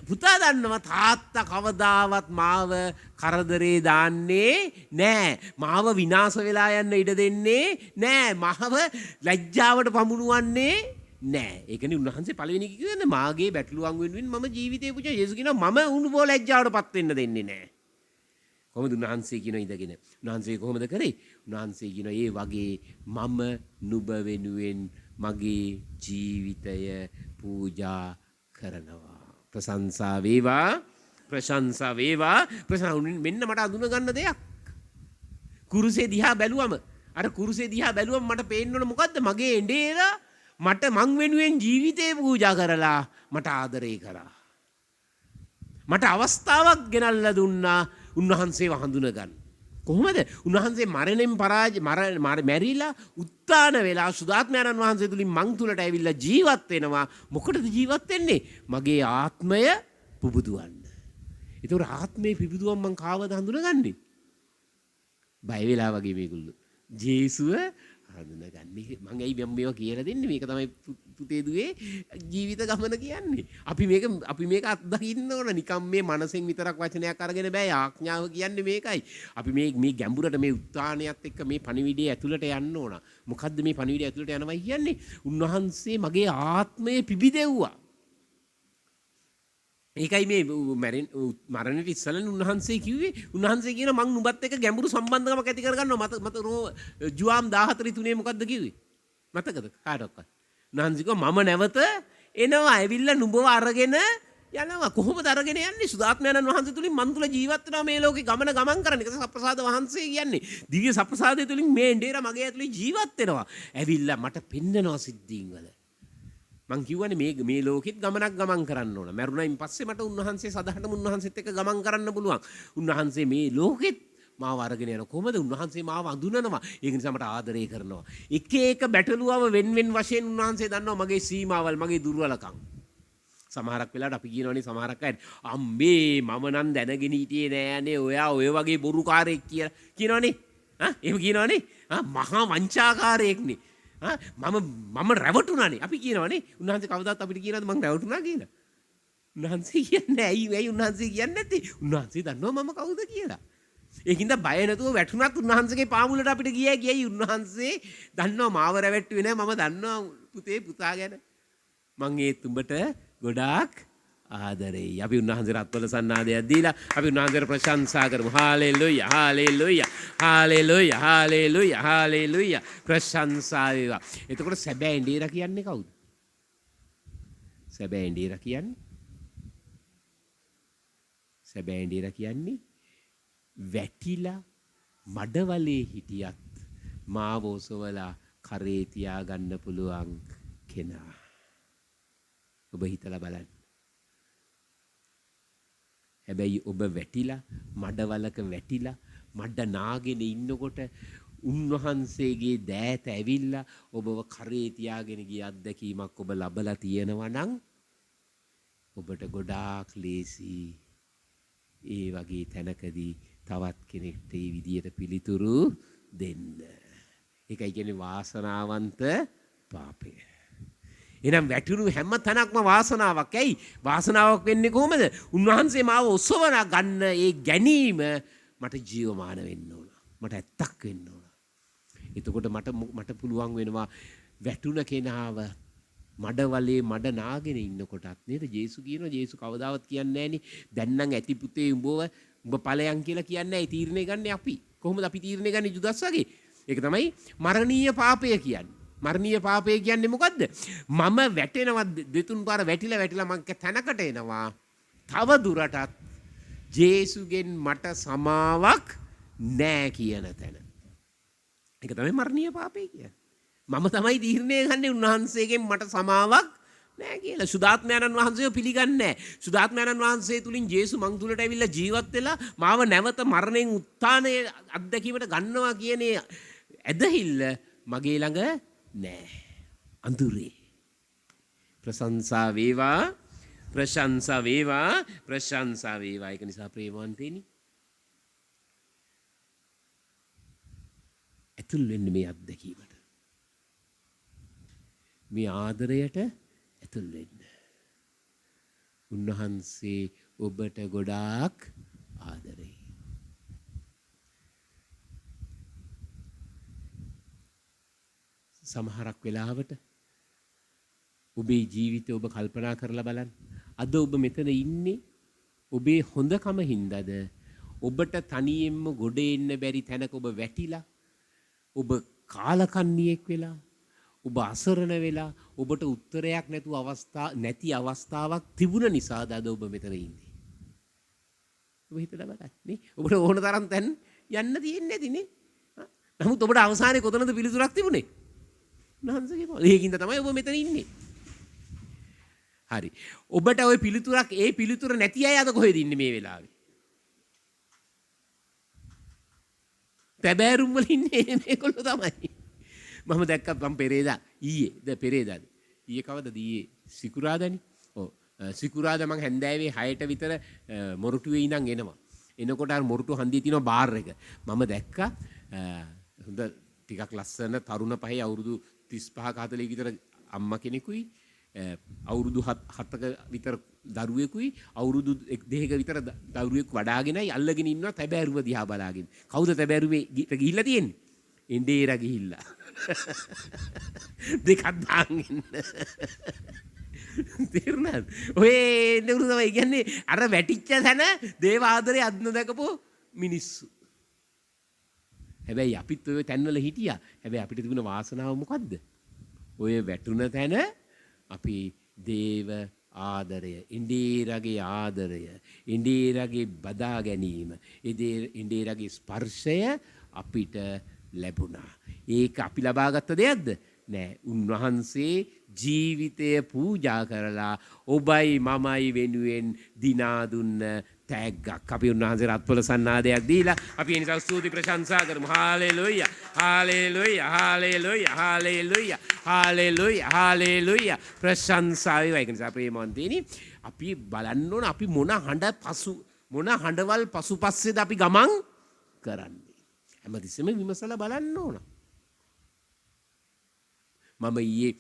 F: පුතා දන්නවා තාත්තා කවදාවත් මාව කරදරේ දාන්නේ නෑ. මාව විනාශ වෙලා යන්න ඉඩ දෙන්නේ නෑ. මාව ලැජ්ජාවට පමුණුවන්නේ නෑ. ඒකනේ උන්වහන්සේ පළවෙනි කිව්වේ මාගේ බැටළුවන් වෙනුවෙන් මම ජීවිතේ පුජා. යේසුස් කියනවා මම උන්ව ලැජ්ජාවටපත් වෙන්න දෙන්නේ නෑ. කොහොමද උන්වහන්සේ කියන ඉඳගෙන? උන්වහන්සේ කොහොමද කරේ? උන්වහන්සේ කියන ඒ වගේ මම නුඹ වෙනුවෙන් මගේ ජීවිතය පූජා කරනවා. ප්‍රශංසා වේවා, ප්‍රශංසා වේවා, මෙන්න මට අඳුන ගන්න දෙයක්. කුරුසේ දිහා බැලුවම, අර කුරුසේ දිහා බැලුවම මට පේන්න ඕන මොකද්ද? මගේ එඬේරා මට මං වෙනුවෙන් ජීවිතේ පූජා කරලා මට ආදරය කරා. මට අවස්ථාවක් ගෙනල්ලා දුන්නා උන්වහන්සේව හඳුන ගන්න. කොහොමද? උන්වහන්සේ මරණයෙන් මැරිලා උත්තාන වෙලා සුදාත්මයන්න් වහන්සේ තුලින් මං තුලට ඇවිල්ලා ජීවත් වෙනවා. මොකටද ජීවත් වෙන්නේ? මගේ ආත්මය පුබුදුවන්න. ඒතකොට ආත්මේ පිබුදුවම් මං කාවද හඳුනගන්නේ? බය වෙලා වගේ මේගොල්ලෝ. ජේසුව හඳුනගන්නේ. මං ඇයි මේවා කියලා දෙන්නේ? මේක තමයි පුතේ දුවේ ජීවිත ගමන කියන්නේ. අපි මේක අත්දකින්න ඕන. නිකම් මේ මනසෙන් විතරක් වචනයක් අරගෙන බෑ. ආඥාව කියන්නේ මේකයි. අපි මේ ගැඹුරට මේ උත්තානියත් එක්ක මේ පණිවිඩය ඇතුළට යන්න ඕන. මොකද්ද මේ පණිවිඩය ඇතුළට යනවා කියන්නේ? උන්වහන්සේ මගේ ආත්මය පිබිදෙව්වා. ඒකයි මේ මරණයට ඉස්සෙල්ලා උන්වහන්සේ කිව්වේ. උන්වහන්සේ කියන මං නුඹත් එක්ක ගැඹුරු සම්බන්ධකමක් ඇති කරගන්නවා. මත ජුවාම් 14:3 මොකද්ද කිව්වේ? මතකද කාටවත්? උන්වහන්සේ කිව්වා මම නැවත එනවා. ඇවිල්ලා නුඹව අරගෙන යනවා. කොහොමද අරගෙන යන්නේ? සුදාත්මයන්න් වහන්සේ තුලින් මන් තුල ජීවත් වෙනවා මේ ලෝකේ ගමන් කරන එක සප්‍රසාද වහන්සේ කියන්නේ. දිව්‍ය සප්‍රසාදය තුලින් මේ එඬේර මගේ ඇතුලේ ජීවත් වෙනවා. ඇවිල්ලා මට පෙන්නනවා සිද්ධීන් වල. මං කිව්වනේ මේ ලෝකෙත් ගමන් කරන්න ඕන. මරුණයින් පස්සේ මට උන්වහන්සේ සදහටම උන්වහන්සේත් එක්ක ගමන් කරන්න පුළුවන්. උන්වහන්සේ මේ ලෝකෙත් මාව අරගෙන යන කොහොමද? උන්වහන්සේ මාව අඳුනනවා. ඒක නිසා මට ආදරය කරනවා. එක බැටළුවව වෙන් වශයෙන් උන්වහන්සේ දන්නවා මගේ සීමාවල්, මගේ දුර්වලකම්. සමහරක් වෙලාවට අපි කියනවනේ සමහරක් අය අම්මේ මම නම් දැනගෙන හිටියේ නෑනේ ඔයා ඔය වගේ බොරුකාරයෙක් කියලා කියනවනේ. එහෙම කියනවනේ. මහා වංචාකාරයෙක්නේ. මම රැවටුණානේ. අපි කියනවනේ. උන්වහන්සේ කවදාවත් අපිට කියනවද මං රැවටුණා කියලා? උන්වහන්සේ කියන්නේ ඇයි උන්වහන්සේ කියන්නේ නැත්තේ? උන්වහන්සේ දන්නවා මම කවුද කියලා. ඒකින්ද බය නැතුව වැටුණත් උන්වහන්සේගේ පාමුලට අපිට ගියයි උන්වහන්සේ දන්නවා මාව රැවට්ටුවේ නෑ. මම දන්නවා පුතා ගැන. මං ඒත් උඹට ගොඩාක් ආදරෙයි. අපි උන්වහන්සේට අත්වල සන්නාදයක් දීලා අපි උන්වහන්සේට ප්‍රශංසා කරමු. Hallelujah hallelujah hallelujah hallelujah hallelujah. ප්‍රශංසා වේවා. එතකොට සැබෑ එඬේර කියන්නේ කවුද? සැබෑ එඬේර කියන්නේ වැටිලා මඩවලේ හිටියත් මාව ඔසවලා කරේ තියාගන්න පුළුවන් කෙනා. ඔබ හිතලා බලන්න. හැබැයි ඔබ වැටිලා මඩවලක වැටිලා මඩ නාගෙන ඉන්නකොට උන්වහන්සේගේ දෑත ඇවිල්ලා ඔබව කරේ තියාගෙන ගිය අත්දැකීමක් ඔබ ලබලා තියෙනවා නම් ඔබට ගොඩාක් ලේසි ඒ වගේ තැනකදී තවත් කෙනෙක්ට මේ විදියට පිළිතුරු දෙන්න. ඒකයි කියන්නේ වාසනාවන්ත පාපය. එහෙනම් වැටුණු හැම තැනක්ම වාසනාවක්. ඇයි? වාසනාවක් වෙන්නේ කොහොමද? උන්වහන්සේ මාව ඔසවන ගන්න ඒ ගැනීම මට ජීවමාන වෙන්න ඕන. මට ඇත්තක් වෙන්න ඕන. එතකොට මට පුළුවන් වෙනවා වැටුණ කෙනාව මඩවලේ මඩ නාගෙන ඉන්නකොටත් නේද? ජේසු කියනවා. ජේසු කවදාවත් කියන්නේ නැහනේ දැන් නම් ඇති පුතේ උඹ ඵලයන් කියලා කියන්නේ නැහැ. තීරණය ගන්න අපි. කොහොමද අපි තීරණය ගන්නේ ජුදස් වගේ? ඒක තමයි මරණීය පාපය කියන්නේ. මරණීය පාපය කියන්නේ මොකද්ද? මම වැටෙනවා දෙතුන් පාර වැටිලා මං තැනකට එනවා. තව දුරටත් ජේසුගෙන් මට සමාවක් නැහැ කියන තැන. ඒක තමයි මරණීය පාපය කියන්නේ. මම තමයි තීරණය ගන්නේ උන්වහන්සේගෙන් මට සමාවක් නැහැ කියලා. සුදාත්මයන්න් වහන්සේව පිළිගන්නේ නැහැ. සුදාත්මයන්න් වහන්සේ තුලින් ජේසු මං තුලට ඇවිල්ලා ජීවත් වෙලා මාව නැවත මරණයෙන් උත්ථානයේ අත්දැකීමට ගන්නවා කියන ඇදහිල්ල මගේ ළඟ නෑ. අඳුරේ. ප්‍රශංසා වේවා ප්‍රශංසා වේවා ප්‍රශංසා වේවා. ඒක නිසා ප්‍රේමවන්තේනි ඇතුල් වෙන්න මේ අත්දැකීමට, මේ ආදරයට ඇතුල් වෙන්න. උන්වහන්සේ ඔබට ගොඩාක් ආදරෙයි. සමහරක් වෙලාවට ඔබේ ජීවිතය ඔබ කල්පනා කරලා බලන්න. අද ඔබ මෙතන ඉන්නේ ඔබේ හොඳකම හින්දාද? ඔබට තනියෙන්ම ගොඩ එන්න බැරි තැනක ඔබ වැටිලා, ඔබ කාලකන්ණියෙක් වෙලා, ඔබ අසරණ වෙලා, ඔබට උත්තරයක් නැති අවස්ථාවක් තිබුණ නිසාද අද ඔබ මෙතන ඉන්නේ? ඔබ හිතලා බලන්න නේ. ඔබට ඕන තරම් තැන් යන්න තියෙන්නේ නැතිනේ. නමුත් ඔබට අවසානයේ කොතනද පිළිතුරක් තිබුණේ? උන්වහන්සේගේ පාද. ඒකින්ද තමයි ඔබ මෙතන ඉන්නේ. හරි. ඔබට ওই පිළිතුරක් ඒ පිළිතුර නැති අය අද කොහෙද ඉන්නේ මේ වෙලාවේ? තැබෑරුම් වල ඉන්නේ මේගොල්ලෝ තමයි. මම දැක්කා මම පෙරේදා පෙරේදාද ඊයේ කවදද ඊයේ සිකුරාදානේ. ඔව් සිකුරාදා මං හැන්දෑවේ 6ට විතර මොරටුවේ ඉඳන් එනවා. එනකොට අර මොරටු හන්දියේ තියෙන බාර් එක මම දැක්කා. හොඳ ටිකක් ලස්සන තරුණ පහේ අවුරුදු 35ක 40ක විතර අම්මා කෙනෙකුයි අවුරුදු 7ක විතර දරුවෙකුයි අවුරුදු 2ක විතර දරුවෙක් වඩාගෙනයි අල්ලගෙන ඉන්නවා තැබෑරුම දිහා බලාගෙන. කවුද තැබෑරුමේ ගිහිල්ලා තියෙන්නේ? එන්ඩේරා ගිහිල්ලා. දෙකක් දාගෙන. තේරුණාද? ඔය නෙවුරු තමයි කියන්නේ අර වැටිච්ච තැන දේව ආදරේ අත් නොදකපු මිනිස්සු. හැබැයි අපිත් ඔය තැන්වල හිටියා. හැබැයි අපිට තිබුණ වාසනාව මොකද්ද? ඔය වැටුණ තැන අපි දේව ආදරය, ඉන්දීරගේ ආදරය, ඉන්දීරගේ බදා ගැනීම, ඉන්දීරගේ ස්පර්ශය අපිට ලැබුණා. ඒක අපි ලබාගත්ත දෙයක්ද? නෑ. උන්වහන්සේ ජීවිතය පූජා කරලා ඔබයි මමයි වෙනුවෙන් දිනා දුන්න තෑග්ගක්. අපි උන්වහන්සේ රත්පොළ සන්නාදයක් දීලා අපි ඒ නිසා ස්තුති ප්‍රශංසා කරමු. Hallelujah hallelujah hallelujah hallelujah hallelujah hallelujah. ප්‍රශංසා වේවා. ඒක නිසා ප්‍රේමවන්තයනි අපි බලන්න ඕන අපි මොන හඬවල් පසුපස්සේද අපි ගමන් කරන්නේ. හැමතිස්සෙම විමසලා බලන්න ඕන. මම ඊයේ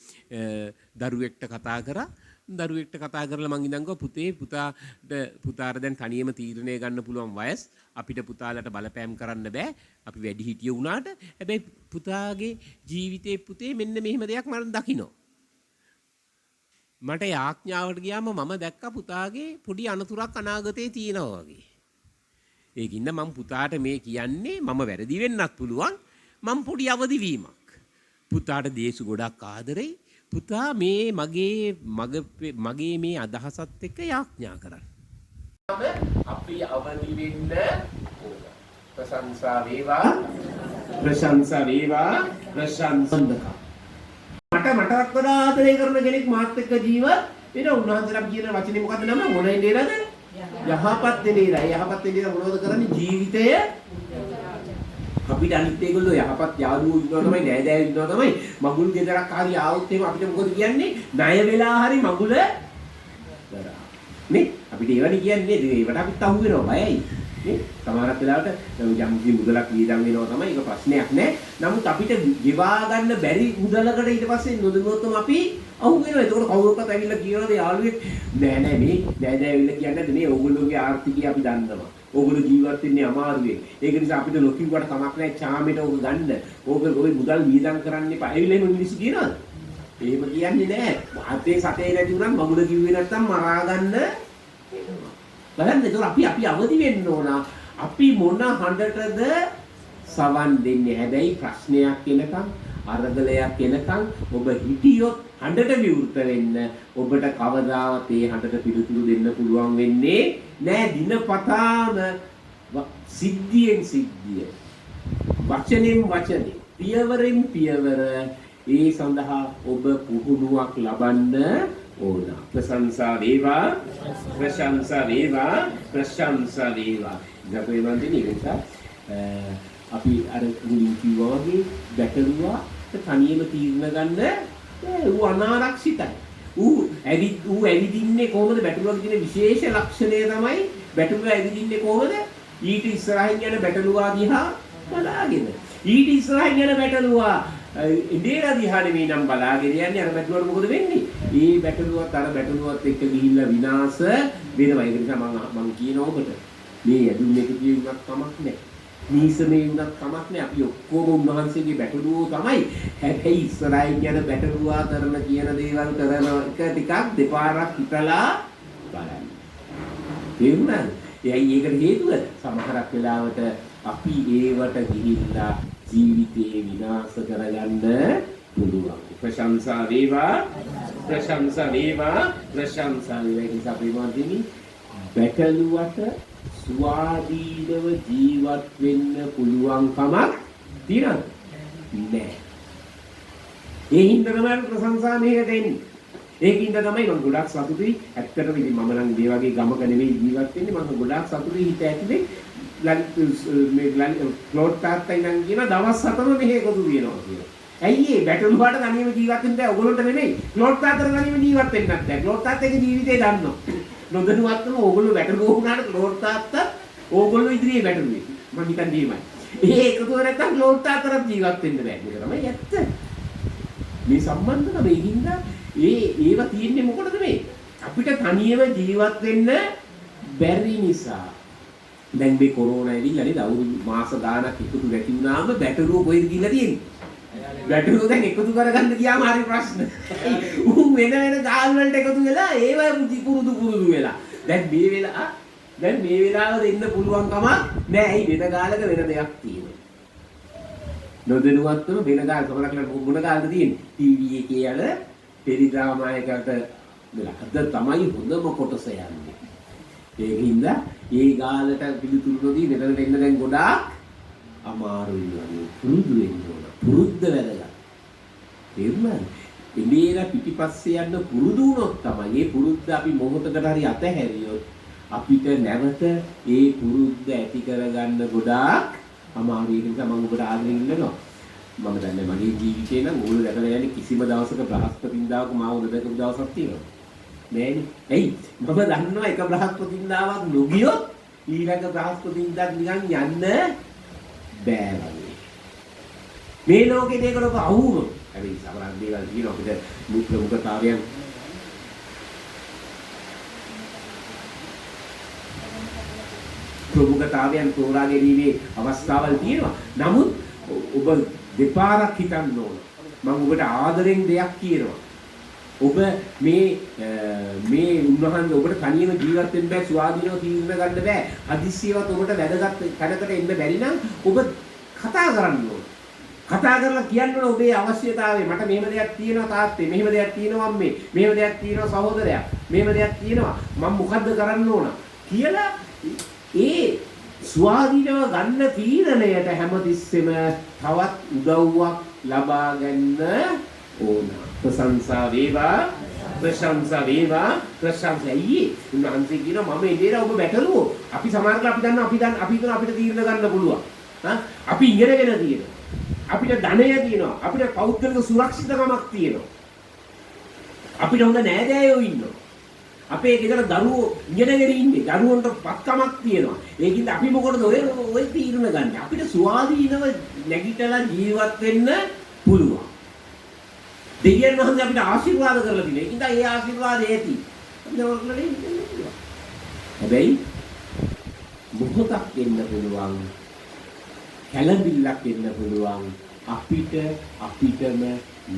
F: දරුවෙක්ට කතා කරලා මං ඉඳන් ගියා පුතාට දැන් තනියම තීරණය ගන්න පුළුවන් වයස්. අපිට පුතාලට බලපෑම් කරන්න බෑ. අපි වැඩි හිටිය වුණාට. හැබැයි පුතාගේ ජීවිතේ පුතේ මෙන්න මෙහෙම දෙයක් මම දකිනවා. මට යාඥාවට ගියාම මම දැක්කා පුතාගේ පොඩි අනතුරක් අනාගතේ තියෙනවා වගේ. ඒකින්ද මම පුතාට මේ කියන්නේ මම වැරදි වෙන්නත් පුළුවන්. මම පොඩි අවදිවීමක්. පුතාට දේශු ගොඩක් ආදරෙයි. පුතා මේ මගේ මේ අදහසත් එක්ක යාඥා කරන්න. අපි අවදි වෙන්න ප්‍රශංසා වේවා ප්‍රශංසා වේවා ප්‍රශංසන්දක. මටවත් වඩා ආදරය කරන කෙනෙක් මාත් එක්ක ජීවත් වෙන උන්වහන්සේලා කියන වචනේ මොකද්ද නම මොන ඉඳේරද? යහපත් දෙනේරයි. යහපත් දෙනේර මොනවද කරන්නේ? ජීවිතය අපිට අනිත් ඒගොල්ලෝ යහපත් යාළුවෝ ඉන්නවා තමයි නෑදෑයෝ ඉන්නවා තමයි මගුල් ගෙදරක් හරි ආවොත් එහෙම අපිට මොකද කියන්නේ? ණය වෙලා හරි මගුල කරා. නේ? අපිට ඒවනේ කියන්නේ ඒවට අපිත් අහු වෙනවා බයයි. නේ? සමහරක් වෙලාවට යම්කි මුදලක් වියදම් වෙනවා තමයි ඒක ප්‍රශ්නයක් නෑ. නමුත් අපිට ගෙවා ගන්න බැරි මුදලකට ඊට පස්සේ නොදෙනොත්ම අපි අහු වෙනවා. ඒකෝට කවුරුත් ඇවිල්ලා කියනවාද යාළුවෙක් නෑ මේ නෑදෑයෝ කියන්නේ මේ ඕගොල්ලෝගේ ආර්ථිකය අපි දන්නවා. ඕගොල්ලෝ ජීවත් වෙන්නේ අමාරුවෙන්. ඒක නිසා අපිට නොකියුවට කමක් නැහැ චාමෙට ඕක ගන්න. ඕගොල්ලෝ ওই මුදල් වියදම් කරන්න එපා. ඇවිල්ලා එහෙම මිනිස්සු කියනවාද? එහෙම කියන්නේ නැහැ. මාතේ සතේ නැති උනත් මගුල කිව්වේ නැත්තම් මරා ගන්න. බලන්න ඒක අපි අවදි වෙන්න ඕන. අපි මොන හඬටද සවන් දෙන්නේ? හැබැයි ප්‍රශ්නයක් එනකම් අරගලයක් එනකම් ඔබ හිටියොත් හඬට විවෘත වෙන්න ඔබට කවදාවත් ඒ හඬට පිළිතුරු දෙන්න පුළුවන් වෙන්නේ නෑ. දිනපතාම සිද්ධියෙන් සිද්ධිය වචනෙන් වචනේ පියවරෙන් පියවර ඒ සඳහා ඔබ පුහුණුවක් ලබන්න ඕන. ප්‍රශංසා වේවා ප්‍රශංසා වේවා ප්‍රශංසා වේවා. ජපේවන්තිනි නිසා අපි අර මුලින් කිව්වා වගේ ගැටලුවා තනියම තීරණ ගන්න ඌ අනාරක්ෂිතයි. ඌ ඇවිදින්නේ කොහොමද? බැටළුවා කියන විශේෂ ලක්ෂණය තමයි බැටළුවා ඇවිදින්නේ කොහොමද? ඊට ඉස්සරහින් යන බැටළුවා දිහා බලාගෙන. ඊට ඉස්සරහින් යන බැටළුවා ඉන්දියා දිහා නෙමෙයි නම් බලාගෙන යන්නේ. අර බැටළුවාට මොකද වෙන්නේ? ඒ බැටළුවත් අර බැටළුවත් එක්ක ගිහිල්ලා විනාශ වෙනවා. ඒක නිසා මම කියනවා ඔබට මේ ඇදුම් එක කියුණත් කමක් නැහැ. නීසමේ වුණත් කමක් නැහැ. අපි ඔක්කොම උන්වහන්සේගේ බැටළුවෝ තමයි. හැබැයි ඉස්සරහින් යන බැටළුවා කරන කියන දේවල් කරන එක ටිකක් දෙපාරක් හිතලා බලන්න. තේරුණාද? ඒකට හේතුව සමහරක් වෙලාවට අපි ඒවට ගිහිල්ලා ජීවිතේ විනාශ කරගන්න පුළුවන්. ප්‍රශංසා වේවා ප්‍රශංසා වේවා ප්‍රශංසා වේවා. ඒක නිසා ප්‍රේමවන්තනි බැටළුවට ස්වාධීනව ජීවත් වෙන්න පුළුවන් කමක් තියනද? නෑ. ඒ හින්දා තමයි ප්‍රශංසා මේකට එන්නේ. ඒකින්ද තමයි මම ගොඩක් සතුටුයි. ඇත්තටම ඉතින් මම නම් මේ වගේ ගමක නෙවෙයි ජීවත් වෙන්නේ. මම ගොඩක් සතුටුයි හිත ඇතුලේ ක්ලෝඩ් තාත්තයි නම් කියන දවස් 7ම මෙහෙ එකතු වෙනවා කියලා. ඇයි ඒ බැටළුවාට තනියම ජීවත් වෙන්න බෑ. ඔයගොල්ලන්ට නෙමෙයි. ක්ලෝඩ් තාත්තට තනියම ජීවත් වෙන්නත් බෑ. ක්ලෝඩ් තාත්තගේ ජීවිතේ දන්නවා. නොදැනුවත්වම ඕගොල්ලෝ බැටළුවෝ වුණාට ක්ලෝඩ් තාත්තත් ඕගොල්ලෝ ඉදිරියේ බැටළුවේ. මම නිකන් දීමයි. ඒ එකතුව නැත්තම් ක්ලෝඩ් තාත්තට ජීවත් වෙන්න බෑ. මේක තමයි ඇත්ත. මේ සම්බන්ධකම ඒකින්ද ඒවා තියෙන්නේ මොකටද මේ? අපිට තනියම ජීවත් වෙන්න බැරි නිසා. දැන් මේ කොරෝනා ඇවිල්ලා නේද අවුරුදු මාස ගාණක් එකතු නැති වුණාම බැටළුවෝ කොහෙද ගිහලා තියෙන්නේ? බැටළුවෝ දැන් එකතු කරගන්න ගියාම හරි ප්‍රශ්න. උන් වෙන ගාල් වලට එකතු වෙලා ඒව පුරුදු වෙලා. දැන් මේ වෙලාව දෙන්න පුළුවන් කමක් නෑ. ඇයි වෙන ගාලක වෙන දෙයක් තියෙනවා. නොදැනුවත්වම වෙන ගාල් සමහරවිට මොන ගාල්ද තියෙන්නේ? ටීවී එකේ යන ටෙලිඩ්‍රාමා එකකට අද තමයි හොඳම කොටස යන්නේ. ඒකින්ද ඒ ගාලට පිළිතුරු නොදී මෙතනට එන්න දැන් ගොඩාක් අමාරුයි වගේ පුරුදු වෙන්න ඕන. පුරුද්ද වැදගත්. තේරුණාද? එළියලා පිටිපස්සේ යන්න පුරුදු වුණොත් තමයි මේ පුරුද්ද අපි මොහොතකට හරි අතහැරියොත් අපිට නැවත ඒ පුරුද්ද ඇති කරගන්න ගොඩාක් අමාරුයි. ඒක නිසා මම ඔබට ආදරෙන් ඉල්ලනවා. මම දන්නේ මගේ ජීවිතේ නම් ඕන දැකලා යන්නේ කිසිම දවසක බ්‍රහස්පතින්දාවක මාව නොදකපු දවසක් තියෙනවා. නෑනේ. එයි මම දන්නවා එක බ්‍රහස්පතින්දාවක් නොගියොත් ඊළඟ බ්‍රහස්පතින්දාක් නිකන් යන්න බෑ වගේ. මේ ලෝකේ දෙයකට ඔබ අහුවුනොත් හැබැයි සමහර දේවල් කියනවා අපිට මුක්‍රමුකතාවයන් ප්‍රමුඛතාවයන් තෝරා ගැනීමේ අවස්ථාවල් තියෙනවා. නමුත් ඔබ දෙපාරක් හිතන්න ඕන. මම ඔබට ආදරෙන් දෙයක් කියනවා. ඔබ මේ උන්වහන්සේ ඔබට තනියම ජීවත් වෙන්න බෑ, ස්වාධීනව තීරණ ගන්න බෑ. හදිස්සියවත් ඔබට වැදගත් තැනකට එන්න බැරි නම් ඔබ කතා කරන්න ඕන. කතා කරලා කියන්න ඕන ඔබේ අවශ්‍යතාවය. මට මෙහෙම දෙයක් තියෙනවා තාත්තේ, මෙහෙම දෙයක් තියෙනවා අම්මේ, මෙහෙම දෙයක් තියෙනවා සහෝදරයා, මෙහෙම දෙයක් තියෙනවා. මම මොකද්ද කරන්න ඕන කියලා ඒ ස්වාධීනව ගන්න තීරණයට හැමතිස්සෙම තවත් උදව්වක් ලබා ගන්න ඕන. ප්‍රශංසා වේවා, ප්‍රශංසා වේවා, ප්‍රශංසා. අයියේ උන්වහන්සේ කියනවා මම එදේර ඔබ බැටළුවෝ. අපි සමහරවිට අපි දන්නවා අපිට තීරණ ගන්න පුළුවන්. අපි ඉගෙනගෙන තියෙනවා. අපිට ධනය තියෙනවා. අපිට පෞද්ගලික සුරක්ෂිතකමක් තියෙනවා. අපිට හොඳ නෑදෑයෝ ඉන්නවා. අපේ ගෙදර දරුවෝ ඉගෙනගෙන ඉන්නේ. දරුවන්ට පත්කමක් තියෙනවා. ඒකින්ද අපි මොකටද ඔය තීරණ ගන්න? අපිට ස්වාධීනව නැගිටලා ජීවත් වෙන්න පුළුවන්. දෙවියන් වහන්සේ අපිට ආශිර්වාද කරලා දිනේ. ඒකින්ද ඒ ආශිර්වාදය ඇති. අපිට වරලේ ඉන්න පුළුවන්. හැබැයි මොහොතක් එන්න පුළුවන්. කැළඹිල්ලක් එන්න පුළුවන්. අපිටම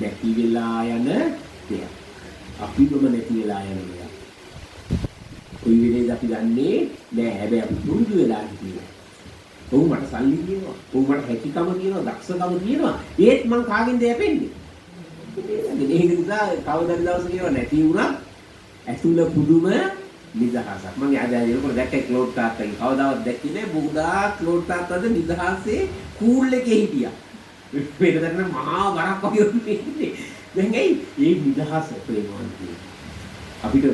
F: නැති වෙලා යන දෙයක්. අපිටම නැති වෙලා යන දෙයක්. කොයි වෙලේද අපි දන්නේ නෑ. හැබැයි අපි පුරුදු වෙලා ඉන්නවා. ඔව් මට සල්ලි තියෙනවා. ඔව් මට හැකියකම තියෙනවා, දක්ෂකම තියෙනවා. ඒත් මං කාගෙන්ද යපෙන්නේ? ඒක නිසා කවදාද දවසක ඒවා නැති වුණා ඇතුළ පුදුම නිදහසක්. මම ආදායනකොට දැක්කේ ක්ලෝඩ් තාත්තගේ. කවදාවත් දැක්කේ නෑ. බුදා ක්ලෝඩ් තාත්තද නිදහසේ කූල් එකේ හිටියා. වෙනදට මහා වරක් වගේ ඉන්නේ. දැන් ඇයි මේ නිදහස ප්‍රේමවන්තයි. අපිට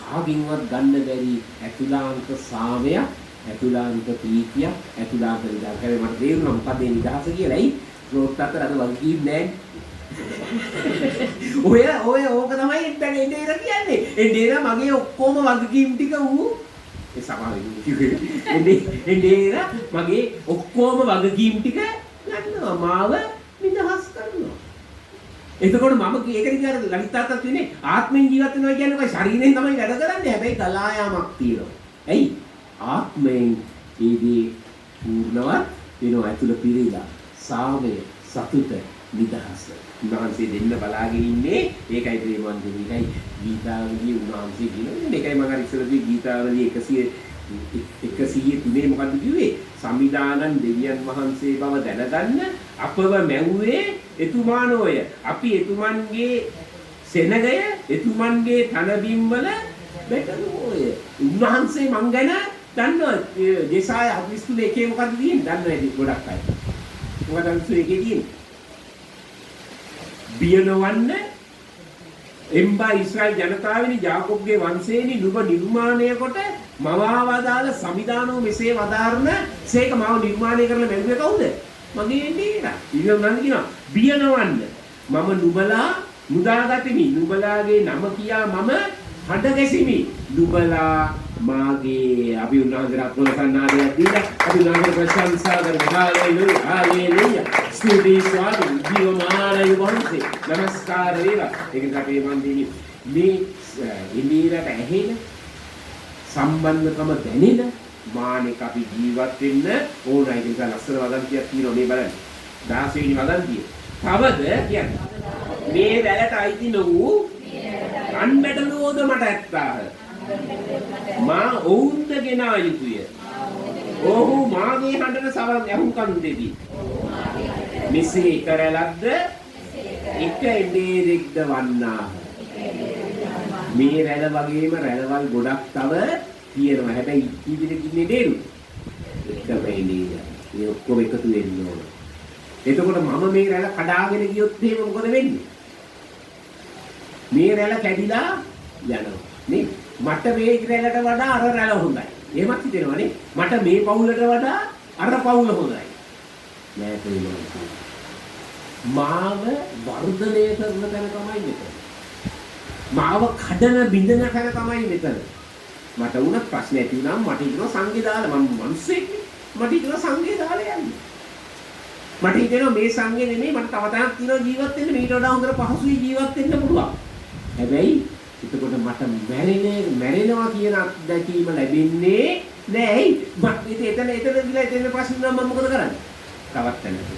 F: කාගින්වත් ගන්න බැරි ඇතුළාන්ත සාමය, ඇතුළාන්ත ප්‍රීතිය, ඇතුළාන්ත නිදහස. හැබැයි මට තේරුණා මොකද මේ නිදහස කියලා. ඇයි ක්ලෝඩ් තාත්තට අද වගකීම් නෑ. ඔය ඕක තමයි දැන් එන්නේ කියන්නේ. එන්නේ මගේ ඔක්කොම වගකීම් ටික ඌ ඒ සමාවෙන්නේ. මගේ ඔක්කොම වගකීම් ටික ගන්නවා. මාව නිදහස් කරනවා. එතකොට මම ඒකනේ කියන්නේ ලලිත් තාත්තත් වෙන්නේ ආත්මෙන් ජීවත් වෙනවා කියන්නේ කොයි ශරීරයෙන් තමයි වැඩ කරන්නේ. හැබැයි ගලා යාමක් තියෙනවා. ඇයි? ආත්මයෙන් ඒදී පූර්ණවත් වෙනවා. ඇතුළ පිරීලා සාමය, සතුට, නිදහස උන්වහන්සේ දෙන්න බලාගෙන ඉන්නේ. ඒකයි ප්‍රේමවන්තනි. ඒකයි ගීතාවලියේ උන්වහන්සේ කියනවා. මේකයි මම අර ඉස්සරදී ගීතාවලියේ 103 මොකද්ද කිව්වේ? සම්විධානන් දෙවියන් වහන්සේ බව දැනගන්න අපව මැව්වේ එතුමානෝය. අපි එතුමන්ගේ සෙනගය, එතුමන්ගේ තනබිම් වල බැටළුවෝය. උන්වහන්සේ මං ගැන දන්නවා. ජෙසාය 43 එකේ මොකද්ද තියෙන්නේ? දන්නවද ගොඩක් අය? මොකද 43 එකේ තියෙන්නේ? බිය නොවන්න එම්බා ඊශ්‍රායල් ජනතාවනි යාකොබ්ගේ වංශේනි නුඹ නිර්මාණය කොට මවාවදාල සමිදානෝ මෙසේ වදාරන සේක මාව නිර්මාණය කරලා බැලුවේ කවුද? මගේ නේද? ඊළඟ නම් කියනවා බියනවන්න මම නුඹලා මුදාගතිමි නුඹලාගේ නම කියා මම හඬ ගැසිමි නුඹලා මාගේ අපි උන්වහන්සේට ප්‍රසන්නාදයක් දීලා අපි උන්වහන්සේට ප්‍රශංසා කරමු හාලෙලූයා හාලෙලූයා ස්තුති ස්වාමී ජීවමානයි වහන්සේ නමස්කාර වේවා ඒක අපේ මන්දිරේ මේ ඉමීරට ඇහෙන සම්බන්ධකම දැනෙන මානෙක අපි ජීවත් වෙන්න ඕනයි ඒක ලස්සන වදන්තියක් තියෙනවා මේ බලන්න 16 වෙනි වදන්තිය තවද කියන්නේ මේ වැලට අයිති නොවූ අන්බැටලෝද මට ඇත්තාහ මා ඔවුන්ද ගෙනා යුතුය ඔහු මාගේ හඬට සවන් ඇහුම්කන් දෙති මෙසේ කරලද්ද එක එඩේරෙක්ද වන්නාහ මේ රැළ වගේම රැළවල් ගොඩක් තව තියෙනවා හැබැයි ඉදිරියට ඉන්නේ නේද එකම එළිය මේ ඔක්කොම එකතු වෙන්න ඕන එතකොට මම මේ රැළ කඩාගෙන ගියොත් එහෙම මොකද වෙන්නේ මේ රැළ කැඩිලා යනවා නේ මට මේ රැළට වඩා අර රැළ හොඳයි එහෙමත් හිතෙනවනේ මට මේ පවුලට වඩා අර පවුල හොඳයි නෑ කොහොමද මාව වර්ධනය කරන තැන තමයි මෙතන මාව කඩන බිඳන තැන තමයි මෙතන මට උනත් ප්‍රශ්න ඇති වුණාම මට හිතෙනවා සංගේ දාලා මම මිනිස්සෙක් මට හිතෙනවා සංගේ දාලා යන්න මට හිතෙනවා මේ සංගේ නෙමෙයි මට තව තැනක් තියෙනවා ජීවත් වෙන්න මේකට වඩා හොඳට පහසුයි ජීවත් වෙන්න පුළුවන් හැබැයි එතකොට මට මැරෙනවා කියන අත්දැකීම ලැබෙන්නේ නෑ මට එතන ගිහලා එතන ප්‍රශ්න නම් මම මොකද කරන්නේ තවත් තැනකට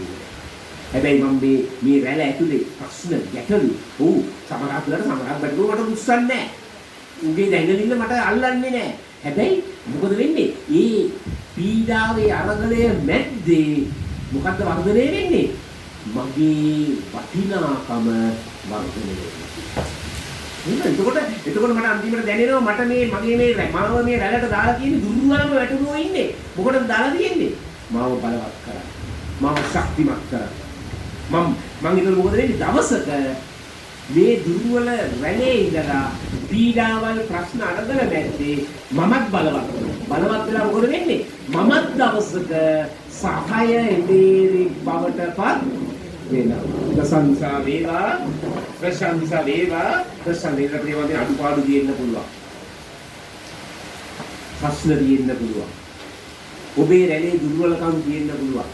F: හැබැයි මම මේ රැළ ඇතුලේ ප්‍රශ්න ගැටලු ඔව් සමහරක් බැලුවා මට මුස්සන්නේ නෑ උගේ දැඟලිල්ල මට අල්ලන්නේ නෑ හැබැයි මොකද වෙන්නේ ඒ පීඩාවේ අරගලය මැද්දේ මොකද්ද වර්ධනය වෙන්නේ මගේ වටිනාකම වර්ධනය වෙනවා එතකොට මට අන්තිමට දැනෙනවා මට මගේ මාව මේ රැළට දාලා තියෙන දුර්වලම වැටුණෝ ඉන්නේ මොකටද දාලා තියෙන්නේ මාව බලවත් කරන්න මාව ශක්තිමත් කරන්න මම හිතන මොකද වෙන්නේ දවසක මේ දුර්වල රැළේ ඉඳලා පීඩාවල් ප්‍රශ්න අරගෙන නැත්තේ මමත් බලවත් වෙලා මොකද වෙන්නේ මමත් දවසක සහය එදේ බවටපත් වෙනවා ප්‍රශංසා වේවා ප්‍රේමයෙන් අඩුපාඩු දෙන්න පුළුවන් ප්‍රශ්න දෙන්න පුළුවන් ඔබේ රැළේ දුර්වලකම් දෙන්න පුළුවන්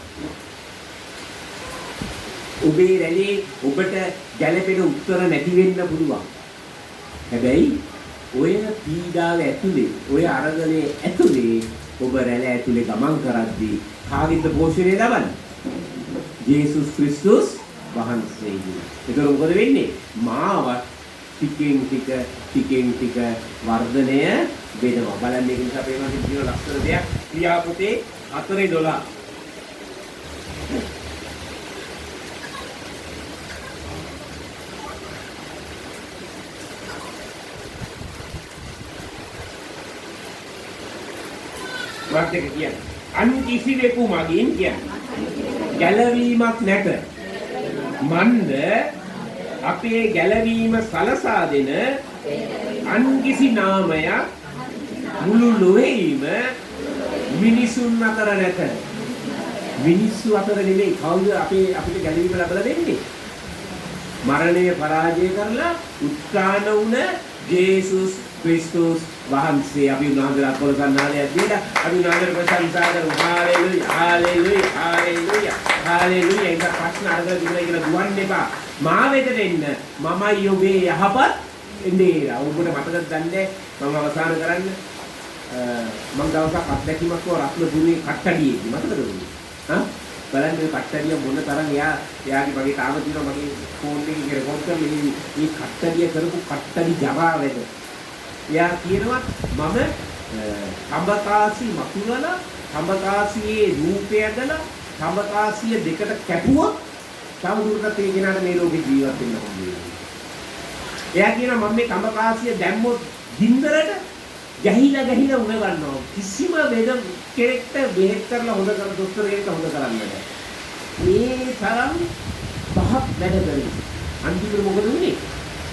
F: ඔබේ රැළේ ඔබට ගැළපෙන උත්තර නැති වෙන්න පුළුවන් හැබැයි ඔය පීඩාව ඇතුලේ ඔය අරගලේ ඇතුලේ ඔබ රැළ ඇතුලේ ගමන් කරද්දී කාගෙන්ද පෝෂණය ලබන්නේ ජේසුස් ක්‍රිස්තුස් වහන්සේගේ. ඒක මොකද වෙන්නේ? මාව ටිකෙන් ටික වර්ධනය වෙනවා. බලන්න මේක නිසා අපේ මනසේ තියෙන ලක්ෂණ දෙයක් ක්‍රියාපොතේ 4:12. වාක්‍යක කියන්නේ අන් කිසිවෙකු මගින් කියන්නේ ගැලවීමක් නැත මන්ද අපේ ගැලවීම සලසා දෙන අන් කිසි නාමයක් මුළු ලොවේම මිනිසුන් අතර නැත මිනිස්සු අතර නෙමෙයි කවුද අපිට ගැලවීම ලැබලා දෙන්නේ මරණය පරාජය කරලා උත්ථාන වුණ ජේසුස් ක්‍රිස්තුස් වහන්සේ අපි උන්වහන්සේලා පොළසන්නාලයක් දීලා අපි උන්වහන්සේට ප්‍රශංසා කරමු හාලෙලූයා හාලෙලූයා හාලෙලූයා හාලෙලූයා ඒක ප්‍රශ්න අරගෙන ඉන්න කියලා දුවන්න එපා මා වෙතට එන්න මමයි ඔබේ යහපත් එන්නේ ඔබට මතකද දන්නේ මම අවසන් කරන්න මම දවසක් අත්දැකීමක් වුණා රත්නපුරේ කට්ටඩියේ මතකද හා බලන්න මේ කට්ටඩිය මොන තරම් එයාගේ මගේ තාම තියෙනවා මගේ ෆෝන් එකේ රෙකෝඩ් කරලා මේ කට්ටඩිය කරපු කට්ටඩි ජවාවැද එයා කියනවා මම කඹකාසි මතුනලා කඹකාසියේ රූපය ඇදලා කඹකාසිය දෙකට කැපුවොත් තව දුරටත් ඒ කෙනාට මේ ලෝකේ ජීවත් වෙන්න හම්බ එයා කියනවා මම මේ කඹකාසිය දැම්මොත් ගින්දරට ගැහිලා උණ ගන්නවා කිසිම වේද කෙනෙක්ට බෙහෙත් කරලා හොඳ කර දොස්තර කෙනෙක්ට හොඳ කරන්න බෑ මේ තරම් පහක් වැඩ කරේ අන්තිමට මොකද වුනේ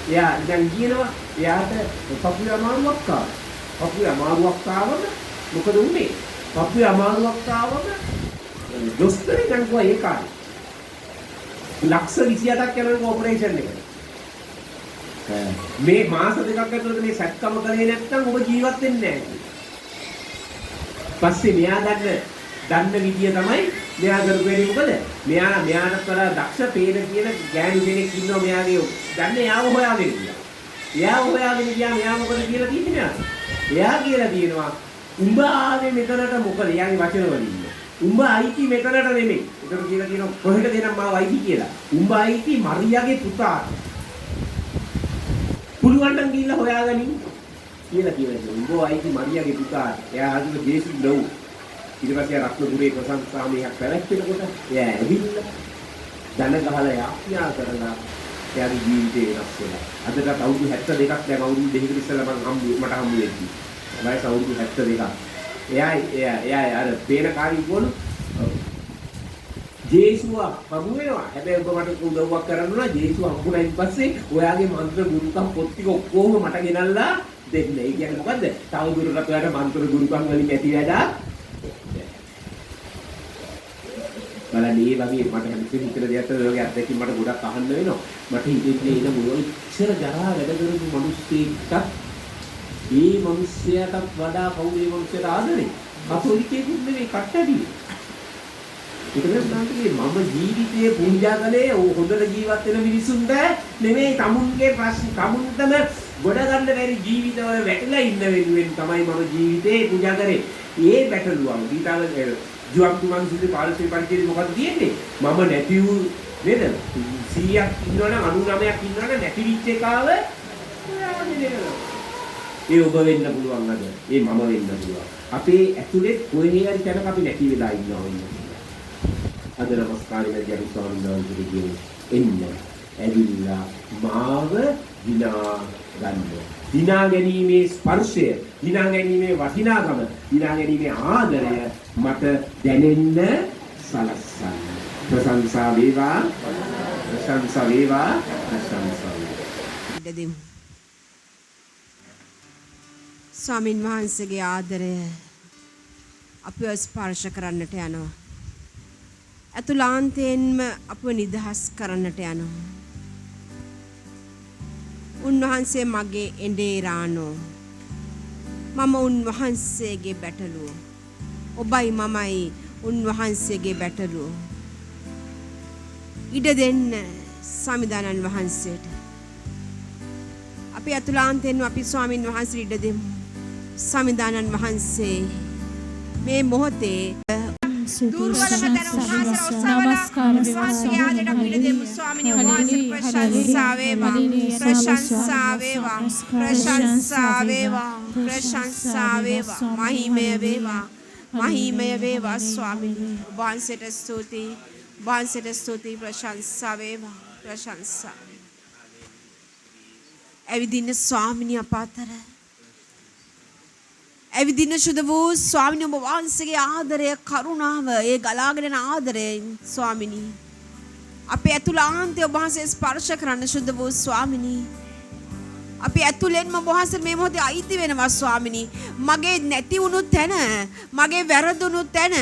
F: එයා දැන් කියනවා එයාට පපුවේ අමාරුවක් ආවා. පපුවේ අමාරුවක් ආවම මොකද උනේ? පපුවේ අමාරුවක් ආවම දොස්තරෙක් ගන්නවා ඒ කාලේ. ලක්ෂ 28ක් යනකොට ඔපරේෂන් එක. මේ මාස දෙකක් ඇතුළත මේ සැක්කම කරේ නැත්නම් ඔබ ජීවත් වෙන්නේ නැහැ. පස්සේ මෙයා දන්න විදිය තමයි මෙයා කරුවේ මොකද? මෙයාට කරා දක්ෂ පේන කියන ගෑනු කෙනෙක් ඉන්නවා මෙයාගේ. දන්නේ යාව හොයාගෙන ගියා. යාව හොයාගෙන ගියා මෙයා මොකද කියලා තියෙන්නේ මෙයාට? එයා කියලා තියෙනවා උඹ ආවේ මෙතනට මොකද? එයාගේ වචන වලින්. උඹ අයිති මෙතනට නෙමෙයි. ඒකට කියලා කියනවා කොහෙට දෙනම් මාව අයිති කියලා. උඹ අයිති මරියාගේ පුතාට. පුළුවන් නම් ගිහිල්ලා හොයාගනින් කියලා කියනවා. උඹ අයිති මරියාගේ පුතාට. එයා හදින ජේසු ලව්. ඊට පස්සේ රත්නපුරේ ප්‍රසංසාමයක් පැවැත්වෙනකොට එයා ඇවිල්ලා දන ගහලා යාඥා කරලා එයාගේ ජීවිතේ වෙනස් වෙනවා. අදට අවුරුදු 72ක් දැන් අවුරුදු දෙකකට ඉස්සෙල්ලා මට හම්බ වෙච්චි. වයස අවුරුදු 72ක්. එයා අර පේන කාරිකෝල ජේසුව හමු වෙනවා. හැබැයි ඔබ මට උදව්වක් කරන්න ඕන. ජේසුව හම්බුනායින් පස්සේ ඔයාගේ මන්ත්‍ර ගුරුකම් පොත් ටික ඔක්කොම මට ගෙනල්ලා දෙන්න. ඒ කියන්නේ මොකද්ද? තවදුරටත් ඔයාට මන්ත්‍ර ගුරුකම් වලින් ඇති වැඩක්. බලන්න මේ වගේ මට හැමතිස්සෙම හිතන දෙයක් තමයි ඔයගේ අත්දැකීම් මට ගොඩක් අහන්න වෙනවා. මට හිතෙන්නේ එන මොන ඉච්ඡර ජරා වැඩ කරපු මිනිස්සෙක්ට මේ මිනිස්සයාටත් වඩා කවුද මේ මිනිස්සයාට ආදරේ? කතෝලිකයෙකුත් නෙවෙයි කට්ටඩිය. ඒක තමයි මම ජීවිතේ පූජා කළේ හොඳට ජීවත් වෙන මිනිසුන්ට නෙමෙයි තමුන්ගේ ප්‍රශ්න තමුන්ටම ගොඩ ගන්න බැරි ජීවිතවල වැටලා ඉන්න වෙනුවෙන් තමයි මම ජීවිතේ පූජා කරේ. ඒ බැටළුවම දීතාල ජුවක් තුමන් සිට පාරිසරික පරිච්ඡේදය මොකද කියන්නේ? මම නැති වූ නේද? 100ක් ඉන්නවනම් 99ක් ඉන්නවනම් නැති විච් එකාව ඒ ඔබ වෙන්න පුළුවන් අද. ඒ මම වෙන්න පුළුවන්. අපේ ඇතුලේ කොහේ හරි තැනක අපි නැති වෙලා ඉන්නවා වෙන්නේ. අද නමස්කාරයෙන් ජය ස්වාමීන් වහන්සේට කියන්නේ එන්න ඇවිල්ලා මාව දිනා ගන්න. දිනා ගැනීමේ ස්පර්ශය, දිනා ගැනීමේ වටිනාකම, දිනා ගැනීමේ ආදරය මට දැනෙන්න සලස්සන්න. ප්‍රශංසා වේවා, ප්‍රශංසා වේවා, ප්‍රශංසා වේවා.
G: ස්වාමින් වහන්සේගේ ආදරය අපව ස්පර්ශ කරන්නට යනවා. අතුලාන්තයෙන්ම අපව නිදහස් කරන්නට යනවා. උන්වහන්සේ මගේ එඬේ රානෝ. මම උන්වහන්සේගේ බැටළුව. ඔබයි මමයි උන්වහන්සේගේ බැටළුව. ඉඩ දෙන්න සමිදානන් වහන්සේට. අපි අතුලාන්තයෙන්ම අපි ස්වාමින් වහන්සේ ඉඩ දෙමු. සමිදානන් වහන්සේ මේ මොහොතේ දුර්වලව දැන උන්වහන්සේ නමස්කාර විශ්වාසයාදට අපි ඉඩ දෙමු. ස්වාමිනේ වහන්සේ ප්‍රශංසා වේවා, ප්‍රශංසා වේවා, ප්‍රශංසා වේවා, ප්‍රශංසා වේවා, මහිමය වේවා, මහිමය වේවා. ස්වාමිනේ වහන්සේට ස්තුතියි, වහන්සේට ස්තුතියි. ප්‍රශංසා වේවා, ප්‍රශංසා. ඇවිදින්න ස්වාමිනේ අප අතර ඇවිදින සුද වූ ස්වාමිනී ඔබ වහන්සේගේ ආදරය කරුණාව ඒ ගලාගෙන යන ආදරයෙන් ස්වාමිනී අපේ ඇතුළාන්තය ඔබ වහන්සේ ස්පර්ශ කරන්න සුද වූ ස්වාමිනී අපි ඇතුළෙන්ම ඔබ වහන්සේ මේ මොහොතේ අයිති වෙනවා ස්වාමිනී මගේ නැති වුණු තැන මගේ වැරදුණු තැන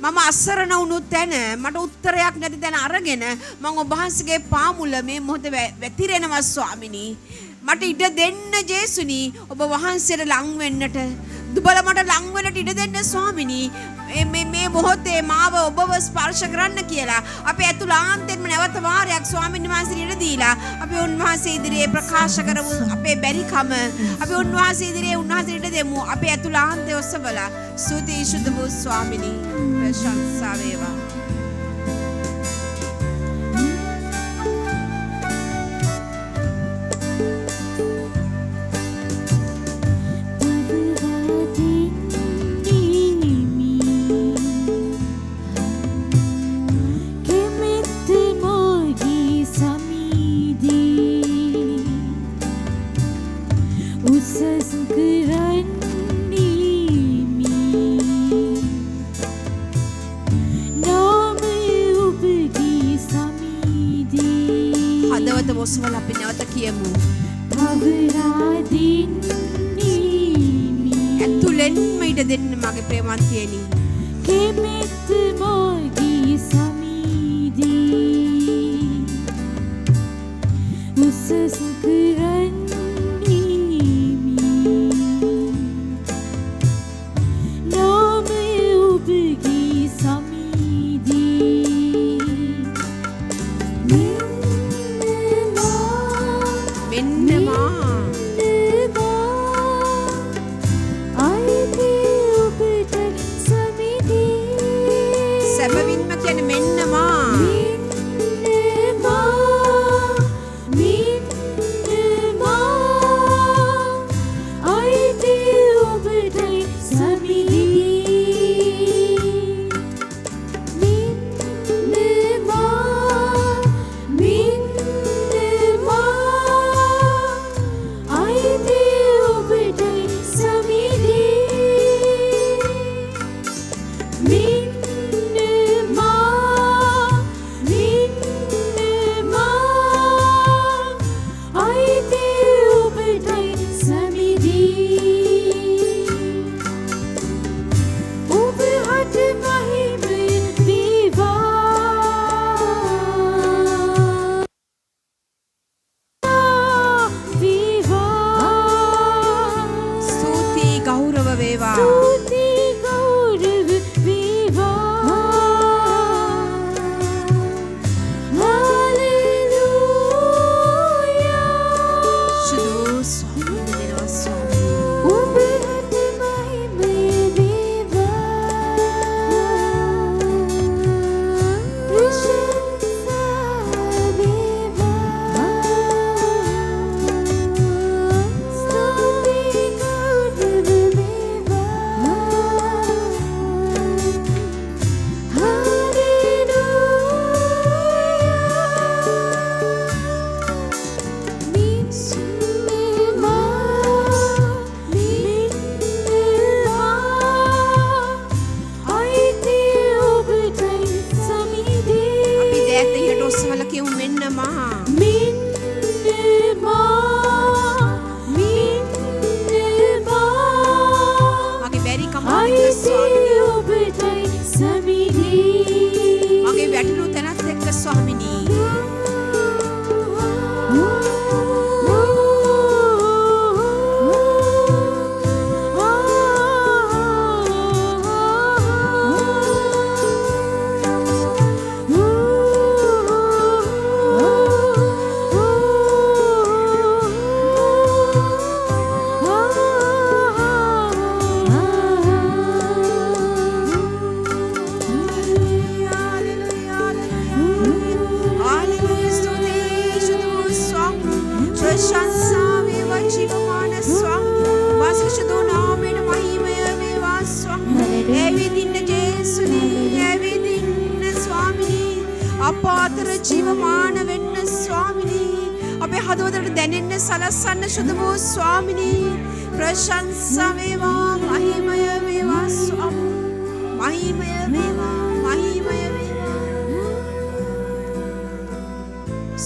G: මම අසරණ වුණු තැන මට උත්තරයක් නැති තැන අරගෙන මම ඔබ වහන්සේගේ පාමුල මේ මොහොතේ වැතිරෙනවා ස්වාමිනී මට ඉඩ දෙන්න ජේසුනි ඔබ වහන්සේට ලං වෙන්නට දුබල මට ලං වෙන්නට ඉඩ දෙන්න ස්වාමිනී මේ මොහොතේ මාව ඔබව ස්පර්ශ කරන්න කියලා අපි ඇතුළාන්තයෙන්ම නැවත වාරයක් ස්වාමීන් වහන්සේට ඉඩ දීලා අපි උන්වහන්සේ ඉදිරියේ ප්‍රකාශ කරමු අපේ බැරිකම අපි උන්වහන්සේ ඉදිරියේ උන්වහන්සේට ඉඩ දෙමු අපේ ඇතුළාන්තය ඔසවලා ස්තුති සුද්ධ වූ ස්වාමිනී ප්‍රශංසා වේවා දෙන්න මගේ ප්‍රේමන්තියනි.
D: කෙමෙත් මාගේ සමීදී උසස් කරන්නේමි නාමය ඔබගේ සමීදී
G: මෙන්න මා සැබවින්ම කියන්නේ මෙන්න මා.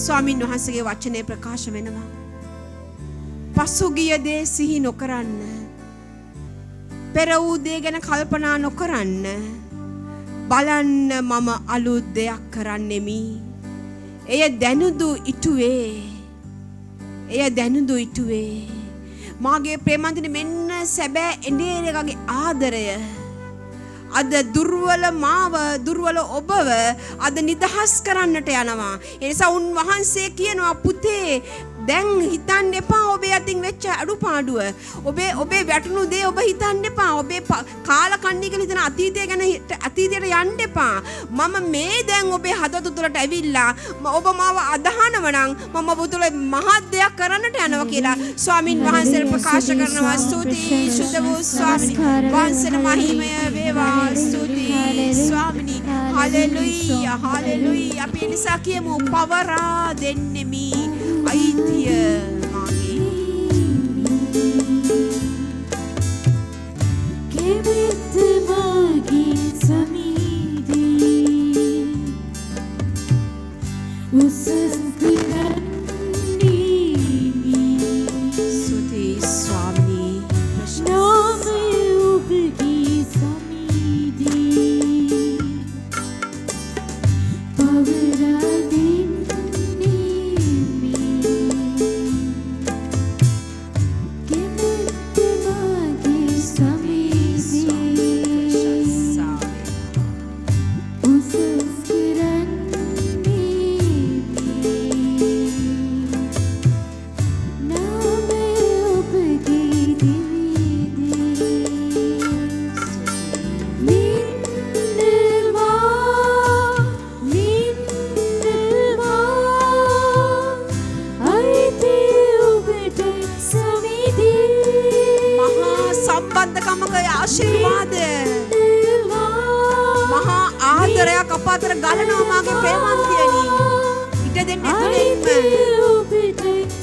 G: ස්වාමින් වහන්සේගේ වචනේ ප්‍රකාශ වෙනවා. පසුගිය දේ සිහි නොකරන්න. පෙර වූ දේ ගැන කල්පනා නොකරන්න. බලන්න මම අලුත් දෙයක් කරන්නෙමි. එය දැනුදු ඉටුවේ. එය දැනුදු ඉටුවේ. මාගේ ප්‍රේමන්තිනි මෙන්න සැබෑ එඬේරගේ ආදරය. අද දුර්වල මාව දුර්වල ඔබව අද නිදහස් කරන්නට යනවා. ඒ නිසා උන්වහන්සේ කියනවා පුතේ දැන් හිතන්න එපා ඔබේ අතින් වෙච්ච අඩුපාඩුව. ඔබේ වැටුණු දේ ඔබ හිතන්න එපා. ඔබේ කාල කන්නේ කියලා හිතන අතීතය ගැන අතීතයට යන්න එපා. මම මේ දැන් ඔබේ හදවත තුළට ඇවිල්ලා ඔබ මාව අදහනව නම් මම ඔබ තුළ මහත් දෙයක් කරන්නට යනවා කියලා ස්වාමින් වහන්සේ ප්‍රකාශ කරනවා. ස්තුතියි සුද්ධ වූ ස්වාමීන් වහන්සේට මහිමය වේවා. ස්තුතියි ස්වාමිනී. Hallelujah hallelujah. අපි නිසා කියමු පවරා දෙන්නෙමි. අයිතිය මාගේ.
D: කෙමෙත් මාගේ සමීදී උසස් කරන්නේමි.
G: ස්තුතියි ස්වාමිනී.
D: නාමය ඔබගේ
G: නිස්සද්දකමක ආශිර්වාදය මහා ආදරයක් අප අතර ගලනවා මාගේ ප්‍රේමන්තියනි. ඉට දෙන්න ඇතුළෙන්ම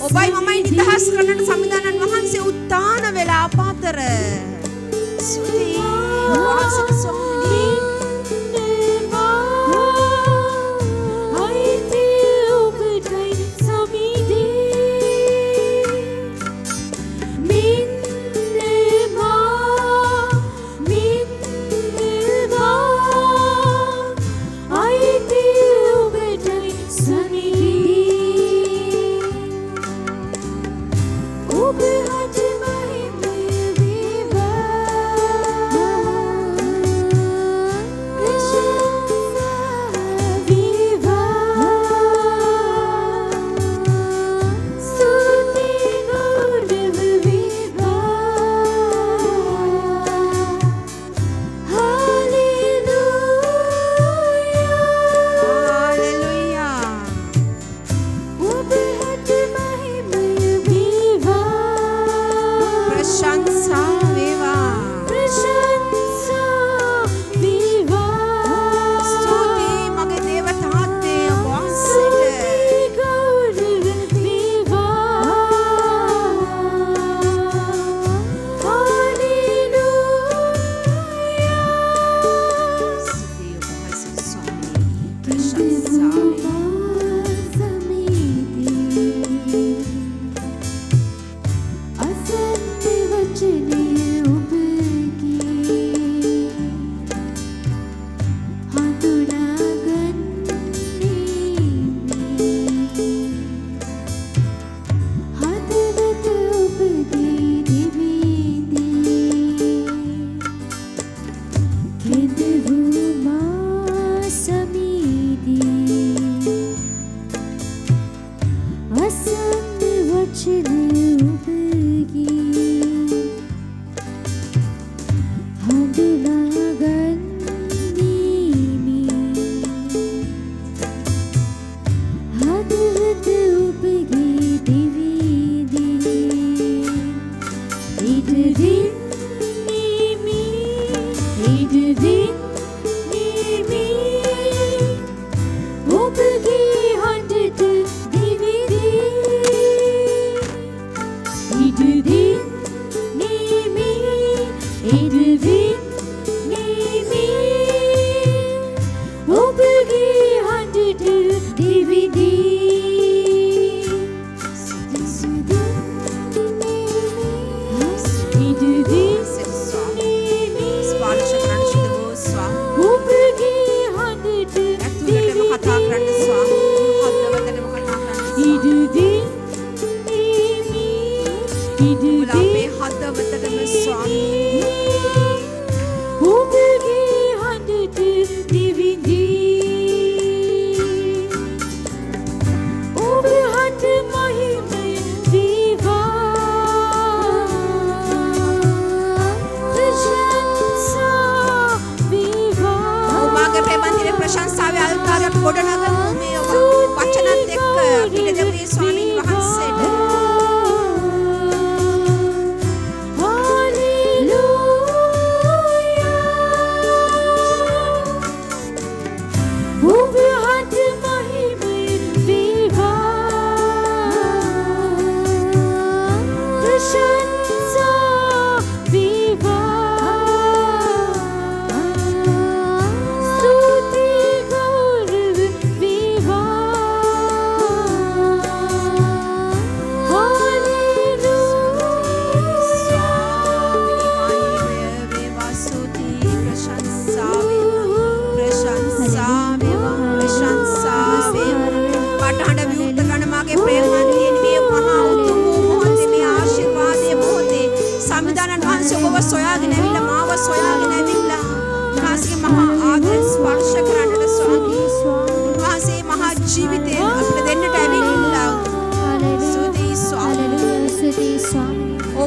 G: ඔබයි මමයි නිදහස් කරන්නට සමිඳානන් වහන්සේ උත්තාන වෙලා අප අතර. ස්තුතියි වහන්සේට ස්වාමීනි.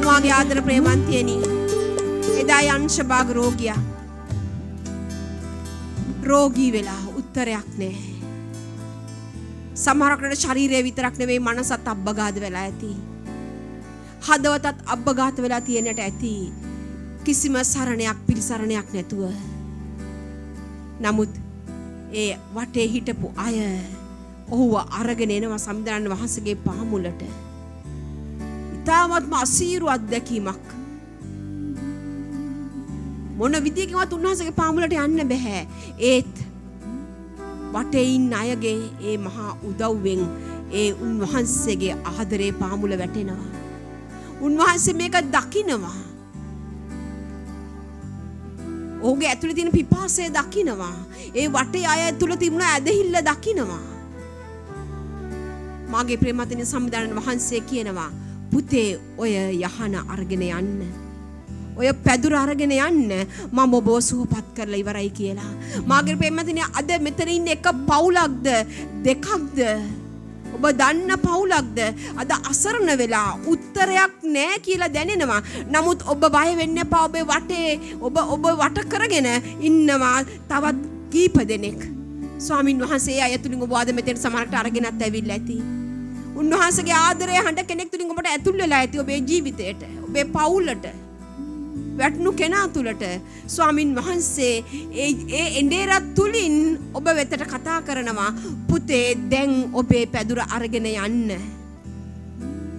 G: මාගේ ආදර ප්‍රේමන්තියනි එදා යංශ භාග රෝගියා රෝගී වෙලා උත්තරයක් නැහැ. සමහරකට ශරීරය විතරක් නෙවෙයි මනසත් අබ්බගාත වෙලා ඇති. හදවතත් අබ්බගාත වෙලා තියෙනට ඇති. කිසිම සරණයක් පිළිසරණයක් නැතුව. නමුත් ඒ වටේ හිටපු අය ඔහුව අරගෙන එනවා සමිඳානන් වහන්සේගේ පාමුලට. ඉතාමත්ම අසීරු අත්දැකීමක්. මොන විදිහකින්වත් උන්වහන්සේගේ පාමුලට යන්න බෑ. ඒත් වටේ ඉන්න අයගේ ඒ මහා උදව්වෙන් ඒ උන්වහන්සේගේ ආදරේ පාමුල වැටෙනවා. උන්වහන්සේ මේක දකිනවා. ඔහුගේ ඇතුළේ තියෙන පිපාසය දකිනවා. ඒ වටේ අය ඇතුළේ තිබුණ ඇදහිල්ල දකිනවා. මාගේ ප්‍රේමවතුනි සම්විධානන් වහන්සේ කියනවා පුතේ ඔය යහන අරගෙන යන්න. ඔය පැදුර අරගෙන යන්න මම ඔබව සුවපත් කරලා ඉවරයි කියලා. මාගේ ප්‍රේමවතුනි අද මෙතන ඉන්න එක පවුලක්ද දෙකක්ද ඔබ දන්න පවුලක්ද අද අසරණ වෙලා උත්තරයක් නැහැ කියලා දැනෙනවා. නමුත් ඔබ බය වෙන්න එපා. ඔබේ වටේ ඔබ වට කරගෙන ඉන්නවා තවත් කීප දෙනෙක්. ස්වාමින් වහන්සේ අය තුලින් ඔබ ආද මෙතෙන් සමහරට අරගෙනත් ඇවිල්ලා ඇති. උන්වහන්සේගේ ආදරය හඬ කෙනෙක් තුලින් ඔබට ඇතුල් වෙලා ඇති ඔබේ ජීවිතයට, ඔබේ පවුලට, වැටුණු කෙනා තුලට. ස්වාමින් වහන්සේ ඒ එඬේරා තුලින් ඔබ වෙතට කතා කරනවා පුතේ දැන් ඔබේ පැදුර අරගෙන යන්න.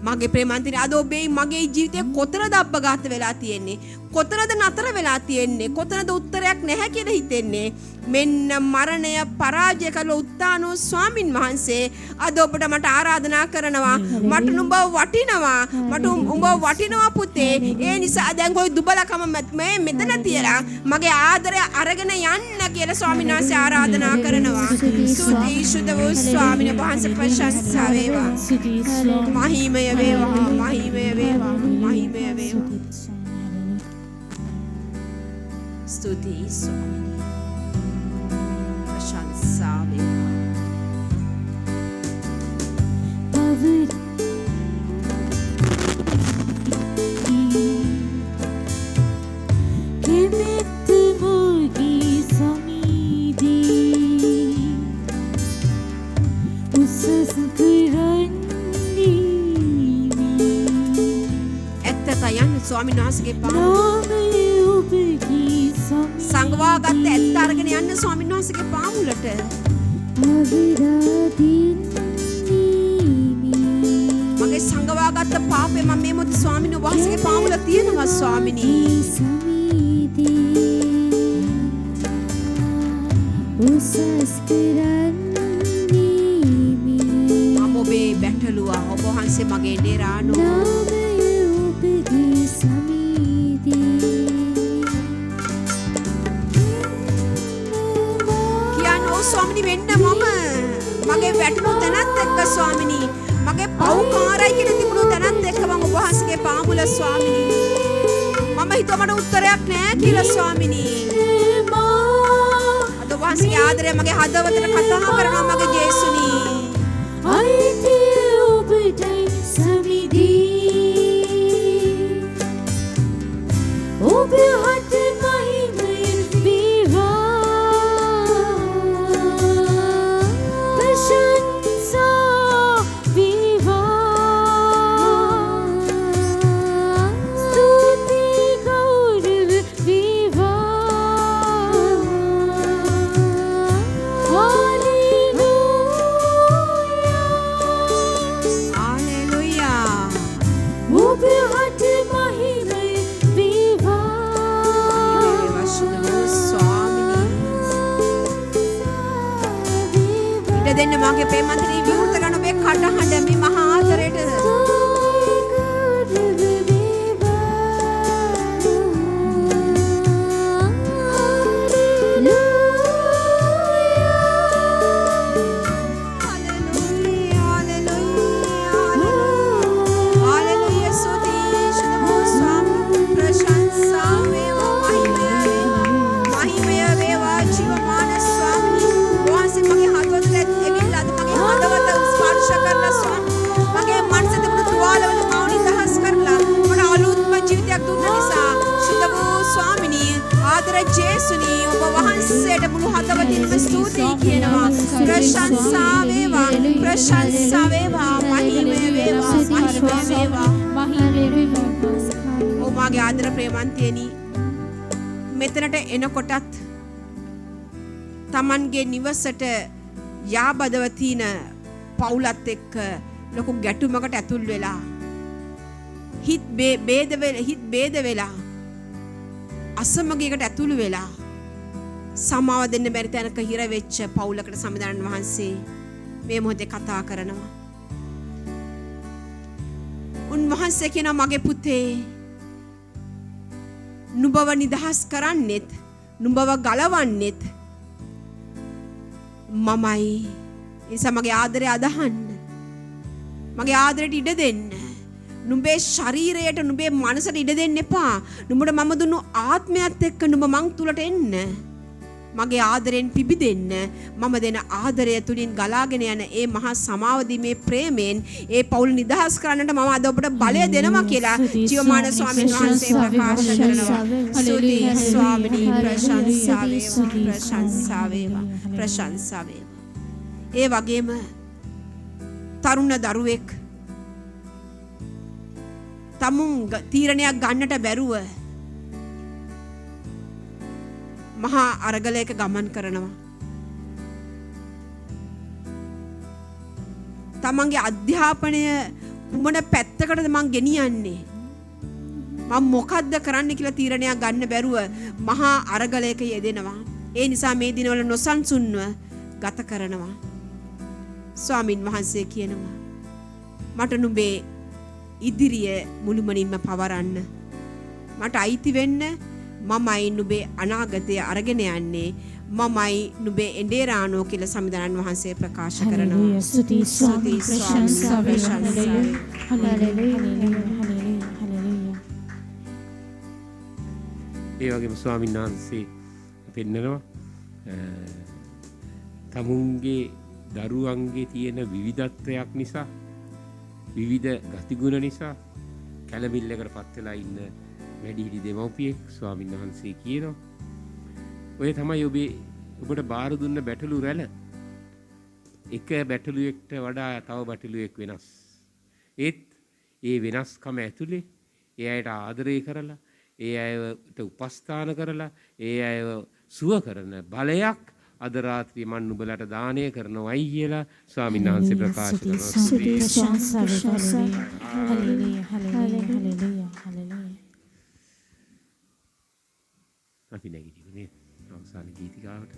G: මගේ ප්‍රේමන්තිනි අද ඔබේ මගේ ජීවිතේ කොතනද අබ්බගත වෙලා තියෙන්නේ? කොතනද නතර වෙලා තියෙන්නේ? කොතනද උත්තරයක් නැහැ කියලා හිතෙන්නේ? මෙන්න මරණය පරාජය කළ උත්තානෝ ස්වාමින් වහන්සේ අද ඔබට මට ආරාධනා කරනවා මට නුඹ වටිනවා. මට උඹ වටිනවා පුතේ. ඒ නිසා දැන් ඔය දුබලකම මේ මෙතන තියලා මගේ ආදරය අරගෙන යන්න කියලා ස්වාමින් වහන්සේ ආරාධනා කරනවා. ස්තුති සුද වූ ස්වාමින් වහන්සේ ප්‍රශංසා වේවා. මහිමය වේවා. මහිමය වේවා. මහිමය වේවා. ස්තුති ස්වාමී. ප්‍රශංසා වේවා. ස්වාමීන් වහන්සේගේ පාමුලට සංගවාගත්ත ඇත්ත අරගෙන යන්න ස්වාමීන් වහන්සේගේ පාමුලට. මගේ සංගවාගත්ත පාපේ මම මේ මොහොතේ ස්වාමීන් වහන්සේගේ පාමුල තියෙනවා ස්වාමිනී. මම ඔබේ බැටළුවා. ඔබ වහන්සේ මගේ ඩේරානෝ. ස්වාමිනී වෙන්න මගේ වැටුණු තැනත් එක්ක ස්වාමිනී මගේ පව්කාරයි කියලා තිබුණු තැනත් එක්ක මම ඔබ වහන්සේගේ පාමුල ස්වාමිනී මම හිතුවා මට උත්තරයක් නැහැ කියලා ස්වාමිනී අද ඔබ වහන්සේගේ ආදරය මගේ හදවතට කතා කරනවා මගේ ජේසුනී අයිතිය ඔබටයි සමිදී ඔබ හත දෙන්න මගේ ප්‍රේමන්තිනී විවෘත කරන ඔබේ කටහඬ මේ මහා ආදරයට ජේසුනී ඔබ වහන්සේට මුළු හදවතින්ම ස්තුතියි කියනවා. ප්‍රශංසා වේවා. ප්‍රශංසා වේවා. මහිමය වේවා. මහිමය වේවා. ඔබගේ ආදර ප්‍රේමන්තියනි මෙතනට එනකොටත් තමන්ගේ නිවසට යාබදව තියෙන පවුලත් එක්ක ලොකු ගැටුමකට ඇතුල් වෙලා හිත බේද වෙලා අසමගයකට ඇතුළු වෙලා සමාව දෙන්න බැරි තැනක හිර වෙච්ච පවුලකට සමිඳානන් වහන්සේ මේ මොහොතේ කතා කරනවා. උන්වහන්සේ කියනවා මගේ පුතේ නුඹව නිදහස් කරන්නෙත් නුඹව ගලවන්නෙත් මමයි. ඒ නිසා මගේ ආදරය අදහන්න. මගේ ආදරයට ඉඩ දෙන්න. නුඹේ ශරීරයට නුඹේ මනසට ඉඩ දෙන්න එපා. නුඹට මම දුන්නු ආත්මයත් එක්ක නුඹ මං තුලට එන්න. මගේ ආදරයෙන් පිබිදෙන්න. මම දෙන ආදරය තුලින් ගලාගෙන යන ඒ මහා සමාව දීමේ ප්‍රේමයෙන් ඒ පවුල් නිදහස් කරන්නට මම අද ඔබට බලය දෙනවා කියලා ජීවමාන ස්වාමීන් වහන්සේ ප්‍රකාශ කරනවා. ස්තුති ස්වාමීනි, ප්‍රශංසා වේවා, ප්‍රශංසා වේවා, ප්‍රශංසා වේවා. ඒ වගේම තරුණ දරුවෙක් තමුන් තීරණයක් ගන්නට බැරුව මහා අරගලයක ගමන් කරනවා. තමන්ගේ අධ්‍යාපනය කුමන පැත්තකටද මං ගෙනියන්නේ? මම මොකද්ද කරන්න කියලා තීරණයක් ගන්න බැරුව මහා අරගලයක යෙදෙනවා. ඒ නිසා මේ දිනවල නොසන්සුන්ව ගත කරනවා. ස්වාමින් වහන්සේ කියනවා මට නුඹේ ඉදිරිය මුළුමනින්ම පවරන්න. මට අයිති වෙන්න. මමයි නුඹේ අනාගතය අරගෙන යන්නේ. මමයි නුඹේ එඬේරානෝ කියලා සමිඳානන් වහන්සේ ප්‍රකාශ කරනවා.
D: ස්තුති ස්වාමී, ප්‍රශංසා වේවා.
F: ඒ වගේම ස්වාමීන් වහන්සේ පෙන්නනවා තමුන්ගේ දරුවන්ගේ තියෙන විවිධත්වයක් නිසා විවිධ ගතිගුණ නිසා කැළඹිල්ලකට පත් වෙලා ඉන්න වැඩිහිටි දෙමව්පියෙක් ස්වාමීන් වහන්සේ කියනවා ඔය තමයි ඔබට බාර දුන්න බැටළු රැළ. එක බැටළුවෙක්ට වඩා තව බැටළුවෙක් වෙනස්. ඒත් ඒ වෙනස්කම ඇතුලේ ඒ අයට ආදරය කරලා ඒ අයට උපස්ථාන කරලා ඒ අයව සුව කරන බලයක් අද රාත්‍රියේ මන් නුඹලට දානය කරනවායි කියලා ස්වාමීන් වහන්සේ ප්‍රකාශ කරනවා. අපි නැගිටිමු නේ අවසාන ගීතිකාවට.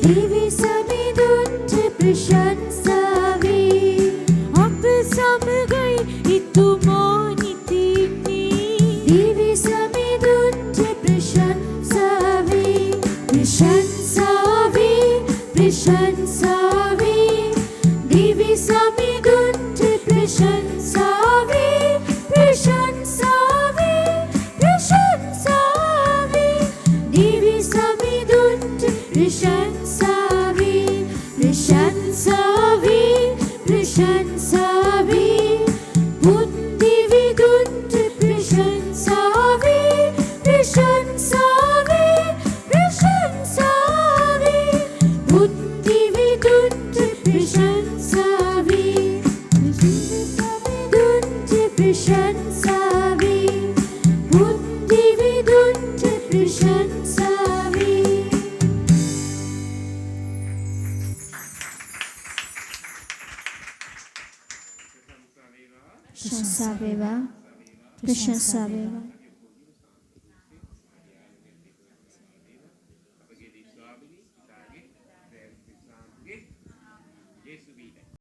D: Divi samidunte prashansavi, apsa තුමෝනිතින්නේ දිවි සමිඳුන්ට ප්‍රශංසාවේ ප්‍රශංසාවේ ප්‍රශංසාවේ දිවි සමිඳුන්ට ප්‍රශංසාවේ ප්‍රශංසාවේ ප්‍රශංසාවේ දිවි සමිඳුන්ට ප්‍රශංසාවේ ප්‍රශංසාවේ प्रशंसावे बुद्धि विदुंत प्रशंसावे प्रशंसावे प्रशंसावे बुद्धि विदुंत प्रशंसावे विदुंत प्रशंसावे बुद्धि विदुंत प्रशंसावे प्रशंसा वेवा प्रशंसा वेवा